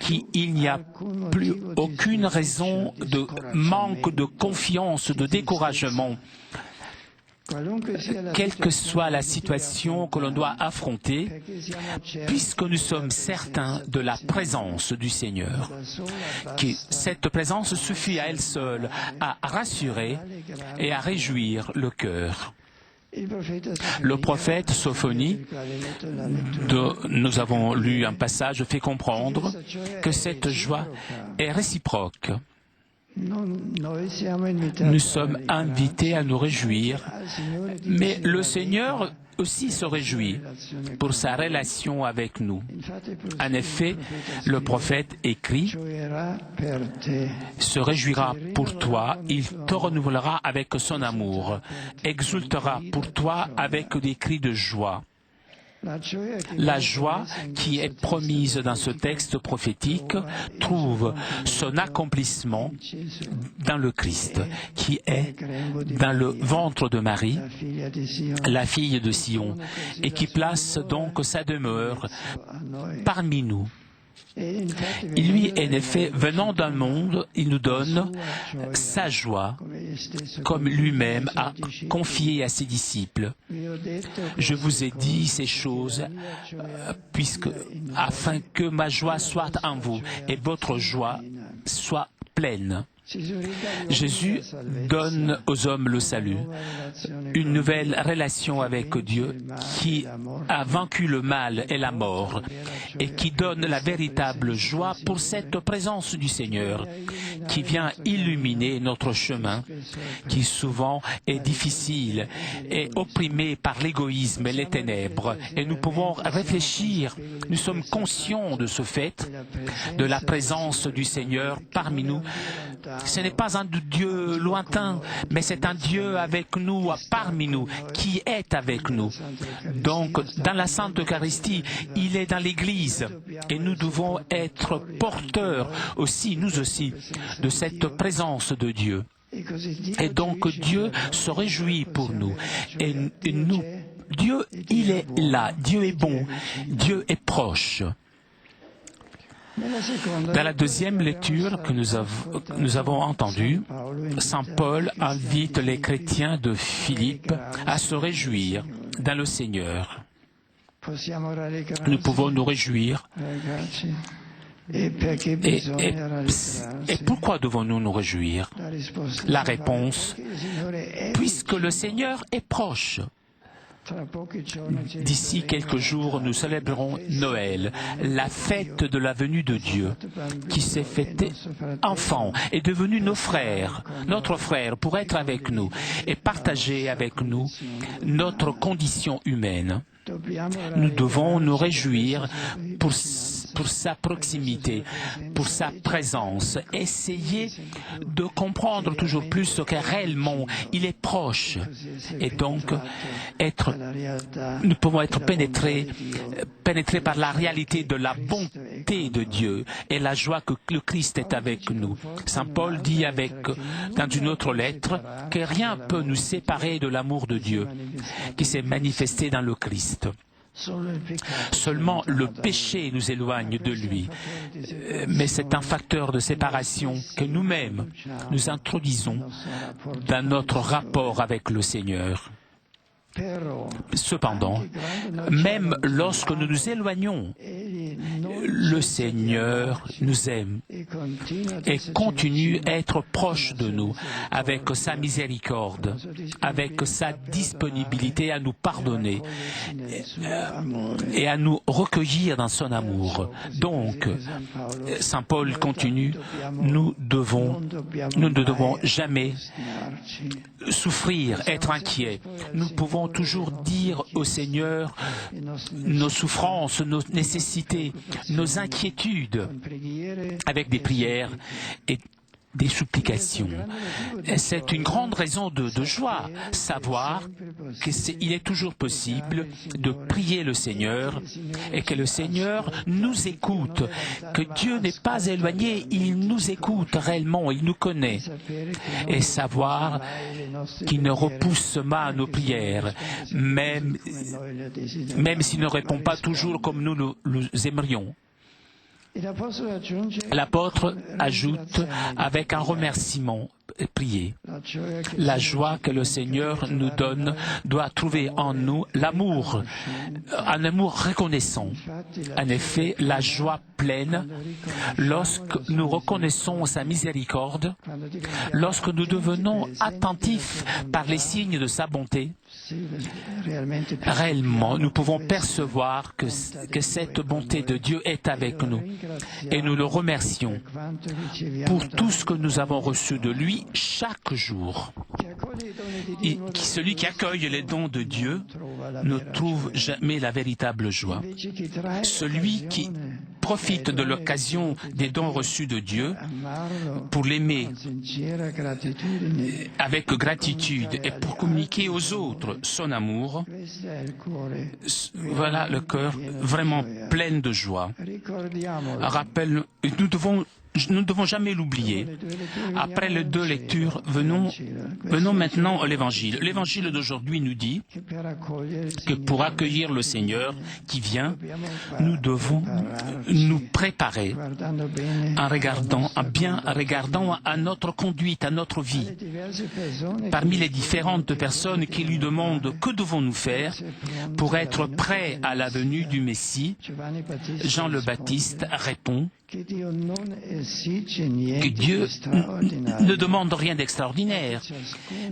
qu'il n'y a plus aucune raison de manque de confiance, de découragement. Quelle que soit la situation que l'on doit affronter, puisque nous sommes certains de la présence du Seigneur, que cette présence suffit à elle seule à rassurer et à réjouir le cœur. Le prophète Sophonie, nous avons lu un passage, fait comprendre que cette joie est réciproque. Nous sommes invités à nous réjouir, mais le Seigneur aussi se réjouit pour sa relation avec nous. En effet, le prophète écrit « Se réjouira pour toi, il te renouvellera avec son amour, exultera pour toi avec des cris de joie. » La joie qui est promise dans ce texte prophétique trouve son accomplissement dans le Christ, qui est dans le ventre de Marie, la fille de Sion, et qui place donc sa demeure parmi nous. Lui, en effet, venant d'un monde, il nous donne sa joie, comme lui-même a confié à ses disciples. Je vous ai dit ces choses afin que ma joie soit en vous et votre joie soit pleine. Jésus donne aux hommes le salut, une nouvelle relation avec Dieu qui a vaincu le mal et la mort et qui donne la véritable joie pour cette présence du Seigneur qui vient illuminer notre chemin, qui souvent est difficile et opprimé par l'égoïsme et les ténèbres. Et nous pouvons réfléchir, nous sommes conscients de ce fait, de la présence du Seigneur parmi nous. Ce n'est pas un Dieu lointain, mais c'est un Dieu avec nous, parmi nous, qui est avec nous. Donc, dans la Sainte Eucharistie, il est dans l'Église et nous devons être porteurs aussi, nous aussi, de cette présence de Dieu. Et donc, Dieu se réjouit pour nous. Et nous, Dieu, il est là, Dieu est bon, Dieu est proche. Dans la deuxième lecture que nous avons entendue, Saint Paul invite les chrétiens de Philippe à se réjouir dans le Seigneur. Nous pouvons nous réjouir. Et pourquoi devons-nous nous réjouir? La réponse, puisque le Seigneur est proche. D'ici quelques jours, nous célébrerons Noël, la fête de la venue de Dieu, qui s'est fêté enfant, est devenu notre frère, pour être avec nous et partager avec nous notre condition humaine. Nous devons nous réjouir pour sa proximité, pour sa présence, essayer de comprendre toujours plus ce qu'est réellement, il est proche. Et donc, nous pouvons être pénétrés par la réalité de la bonté de Dieu et la joie que le Christ est avec nous. Saint Paul dit dans une autre lettre que rien ne peut nous séparer de l'amour de Dieu qui s'est manifesté dans le Christ. Seulement le péché nous éloigne de lui. Mais c'est un facteur de séparation que nous-mêmes nous introduisons dans notre rapport avec le Seigneur. Cependant, même lorsque nous nous éloignons, le Seigneur nous aime et continue à être proche de nous avec sa miséricorde, avec sa disponibilité à nous pardonner et à nous recueillir dans son amour. Donc, Saint Paul continue, nous ne devons jamais souffrir, être inquiets. Nous pouvons toujours dire au Seigneur nos souffrances, nos nécessités, nos inquiétudes, avec des prières et des supplications. C'est une grande raison de joie, savoir qu'il est toujours possible de prier le Seigneur et que le Seigneur nous écoute, que Dieu n'est pas éloigné, il nous écoute réellement, il nous connaît. Et savoir qu'il ne repousse pas nos prières, même s'il ne répond pas toujours comme nous aimerions. L'apôtre ajoute avec un remerciement prier. La joie que le Seigneur nous donne doit trouver en nous l'amour, un amour reconnaissant. En effet, la joie pleine, lorsque nous reconnaissons sa miséricorde, lorsque nous devenons attentifs par les signes de sa bonté, réellement, nous pouvons percevoir que cette bonté de Dieu est avec nous. Et nous le remercions pour tout ce que nous avons reçu de lui chaque jour. Et celui qui accueille les dons de Dieu ne trouve jamais la véritable joie. Celui qui profite de l'occasion des dons reçus de Dieu pour l'aimer avec gratitude et pour communiquer aux autres son amour, voilà le cœur vraiment plein de joie. Rappelle, nous ne devons jamais l'oublier. Après les 2 lectures, venons maintenant à l'Évangile. L'Évangile d'aujourd'hui nous dit que pour accueillir le Seigneur qui vient, nous devons nous préparer en regardant à notre conduite, à notre vie. Parmi les différentes personnes qui lui demandent que devons-nous faire pour être prêts à la venue du Messie, Jean le Baptiste répond que Dieu ne demande rien d'extraordinaire,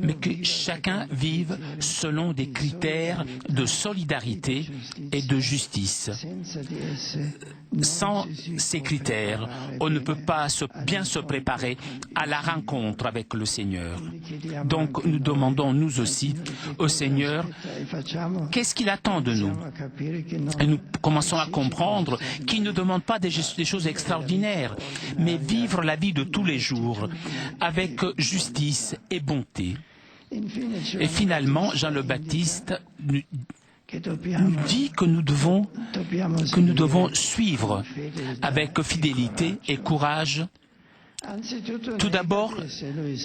mais que chacun vive selon des critères de solidarité et de justice. Sans ces critères, on ne peut pas bien se préparer à la rencontre avec le Seigneur. Donc nous demandons nous aussi au Seigneur qu'est-ce qu'il attend de nous. Et nous commençons à comprendre qu'il ne demande pas des choses extraordinaires, mais vivre la vie de tous les jours avec justice et bonté. Et finalement, Jean le Baptiste nous dit que nous devons suivre avec fidélité et courage. Tout d'abord,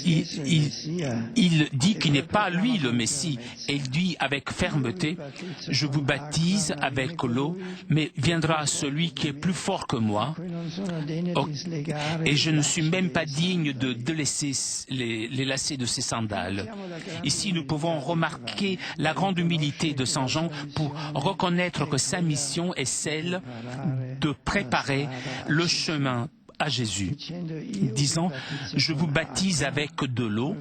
il dit qu'il n'est pas lui le Messie, et il dit avec fermeté, « Je vous baptise avec l'eau, mais viendra celui qui est plus fort que moi, et je ne suis même pas digne de laisser les lacets de ses sandales. » Ici, nous pouvons remarquer la grande humilité de Saint Jean pour reconnaître que sa mission est celle de préparer le chemin à Jésus, disant « Je vous baptise avec de l'eau »,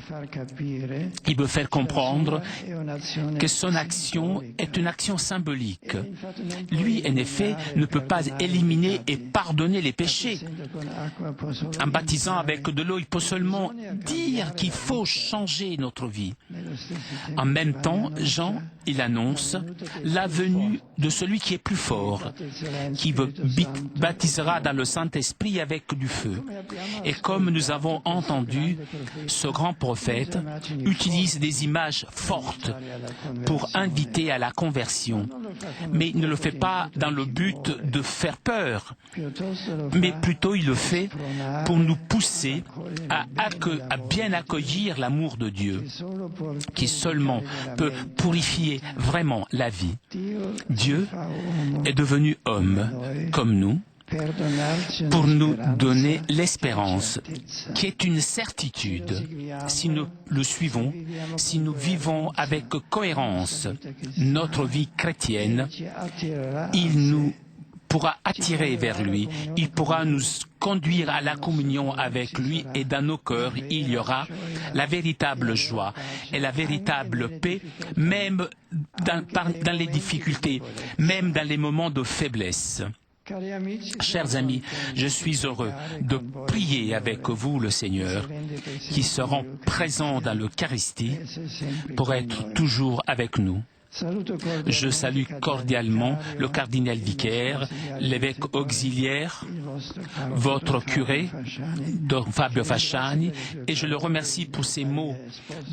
il veut faire comprendre que son action est une action symbolique. Lui, en effet, ne peut pas éliminer et pardonner les péchés. En baptisant avec de l'eau, il peut seulement dire qu'il faut changer notre vie. En même temps, Jean, il annonce la venue de celui qui est plus fort, qui baptisera dans le Saint-Esprit avec du feu. Et comme nous avons entendu, ce grand prophète utilise des images fortes pour inviter à la conversion. Mais il ne le fait pas dans le but de faire peur, mais plutôt il le fait pour nous pousser à bien accueillir l'amour de Dieu, qui seulement peut purifier vraiment la vie. Dieu est devenu homme, comme nous, pour nous donner l'espérance, qui est une certitude. Si nous le suivons, si nous vivons avec cohérence notre vie chrétienne, il nous pourra attirer vers lui, il pourra nous conduire à la communion avec lui, et dans nos cœurs, il y aura la véritable joie et la véritable paix, même dans les difficultés, même dans les moments de faiblesse. Chers amis, je suis heureux de prier avec vous le Seigneur, qui se rend présent dans l'Eucharistie pour être toujours avec nous. Je salue cordialement le cardinal vicaire, l'évêque auxiliaire, votre curé, Don Fabio Fasciani, et je le remercie pour ces mots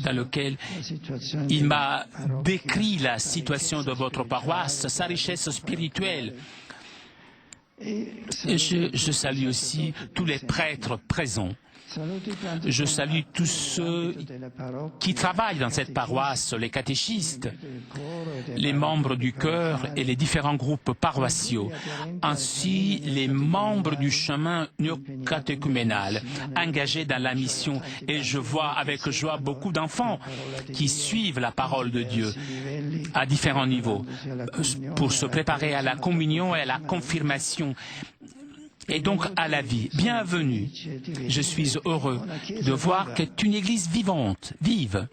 dans lesquels il m'a décrit la situation de votre paroisse, sa richesse spirituelle. Et je salue aussi tous les prêtres présents. Je salue tous ceux qui travaillent dans cette paroisse, les catéchistes, les membres du chœur et les différents groupes paroissiaux, ainsi les membres du chemin néocatéchuménal engagés dans la mission. Et je vois avec joie beaucoup d'enfants qui suivent la parole de Dieu à différents niveaux pour se préparer à la communion et à la confirmation et donc à la vie. Bienvenue. Je suis heureux de voir que c'est une église vivante, vive.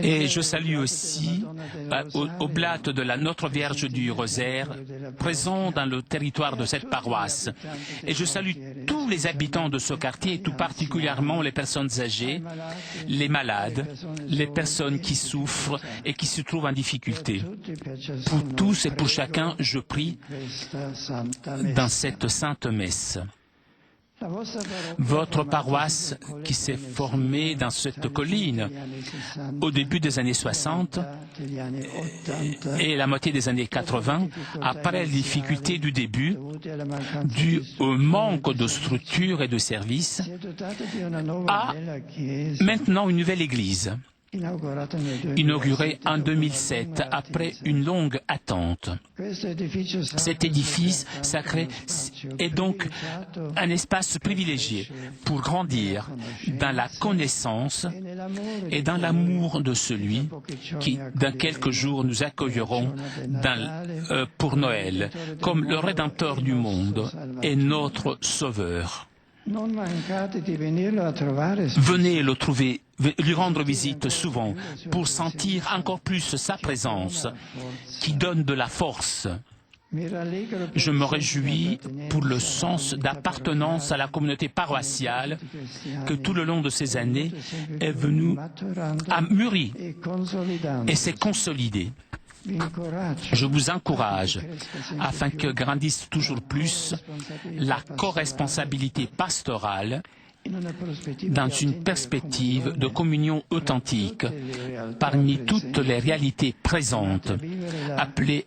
Et je salue aussi Oblate de la Notre Vierge du Rosaire, présent dans le territoire de cette paroisse. Et je salue tous les habitants de ce quartier, et tout particulièrement les personnes âgées, les malades, les personnes qui souffrent et qui se trouvent en difficulté. Pour tous et pour chacun, je prie dans cette sainte messe. Votre paroisse qui s'est formée dans cette colline au début des années 60 et la moitié des années 80, après les difficultés du début, dues au manque de structures et de services, a maintenant une nouvelle église, inauguré en 2007 après une longue attente. Cet édifice sacré est donc un espace privilégié pour grandir dans la connaissance et dans l'amour de celui qui, dans quelques jours, nous accueillerons pour Noël, comme le Rédempteur du monde et notre Sauveur. Venez le trouver, lui rendre visite souvent pour sentir encore plus sa présence qui donne de la force. Je me réjouis pour le sens d'appartenance à la communauté paroissiale que tout le long de ces années est venu à mûrir et s'est consolidé. Je vous encourage, afin que grandisse toujours plus la corresponsabilité pastorale dans une perspective de communion authentique parmi toutes les réalités présentes, appelées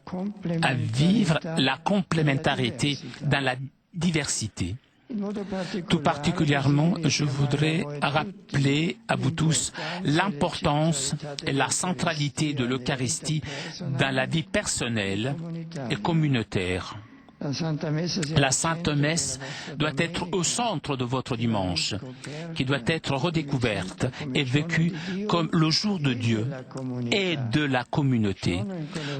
à vivre la complémentarité dans la diversité. Tout particulièrement, je voudrais rappeler à vous tous l'importance et la centralité de l'Eucharistie dans la vie personnelle et communautaire. La Sainte Messe doit être au centre de votre dimanche, qui doit être redécouverte et vécue comme le jour de Dieu et de la communauté,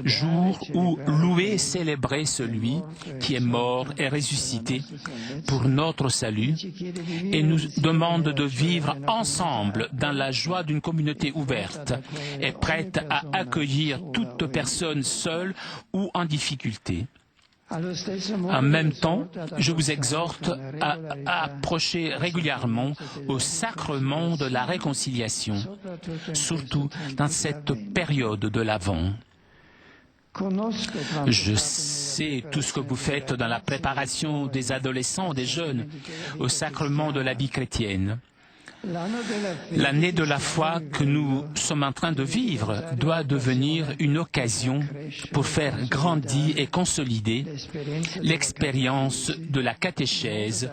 jour où louer, célébrer celui qui est mort et ressuscité pour notre salut et nous demande de vivre ensemble dans la joie d'une communauté ouverte et prête à accueillir toute personne seule ou en difficulté. En même temps, je vous exhorte à approcher régulièrement au sacrement de la réconciliation, surtout dans cette période de l'Avent. Je sais tout ce que vous faites dans la préparation des adolescents, des jeunes, au sacrement de la vie chrétienne. L'année de la foi que nous sommes en train de vivre doit devenir une occasion pour faire grandir et consolider l'expérience de la catéchèse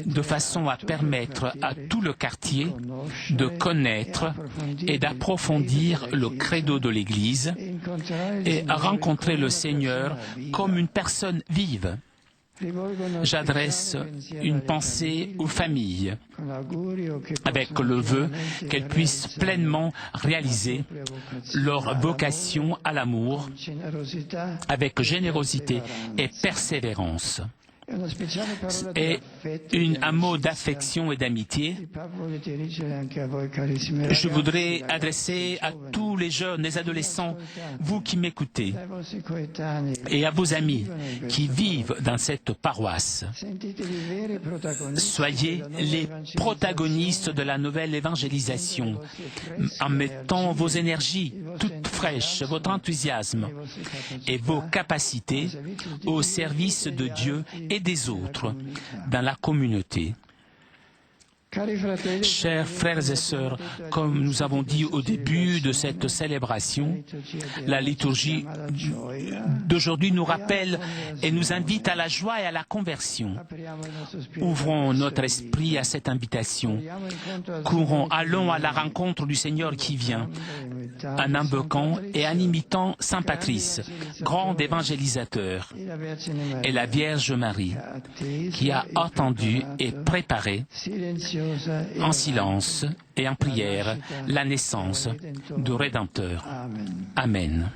de façon à permettre à tout le quartier de connaître et d'approfondir le credo de l'Église et à rencontrer le Seigneur comme une personne vive. J'adresse une pensée aux familles, avec le vœu qu'elles puissent pleinement réaliser leur vocation à l'amour, avec générosité et persévérance. Et un mot d'affection et d'amitié. Je voudrais adresser à tous les jeunes, les adolescents, vous qui m'écoutez, et à vos amis qui vivent dans cette paroisse. Soyez les protagonistes de la nouvelle évangélisation, en mettant vos énergies toutes fraîches, votre enthousiasme et vos capacités au service de Dieu et des autres dans la communauté. Chers frères et sœurs, comme nous avons dit au début de cette célébration, la liturgie d'aujourd'hui nous rappelle et nous invite à la joie et à la conversion. Ouvrons notre esprit à cette invitation. Courons, allons à la rencontre du Seigneur qui vient, en invoquant et en imitant Saint Patrice, grand évangélisateur, et la Vierge Marie, qui a attendu et préparé en silence et en prière la naissance du Rédempteur. Amen.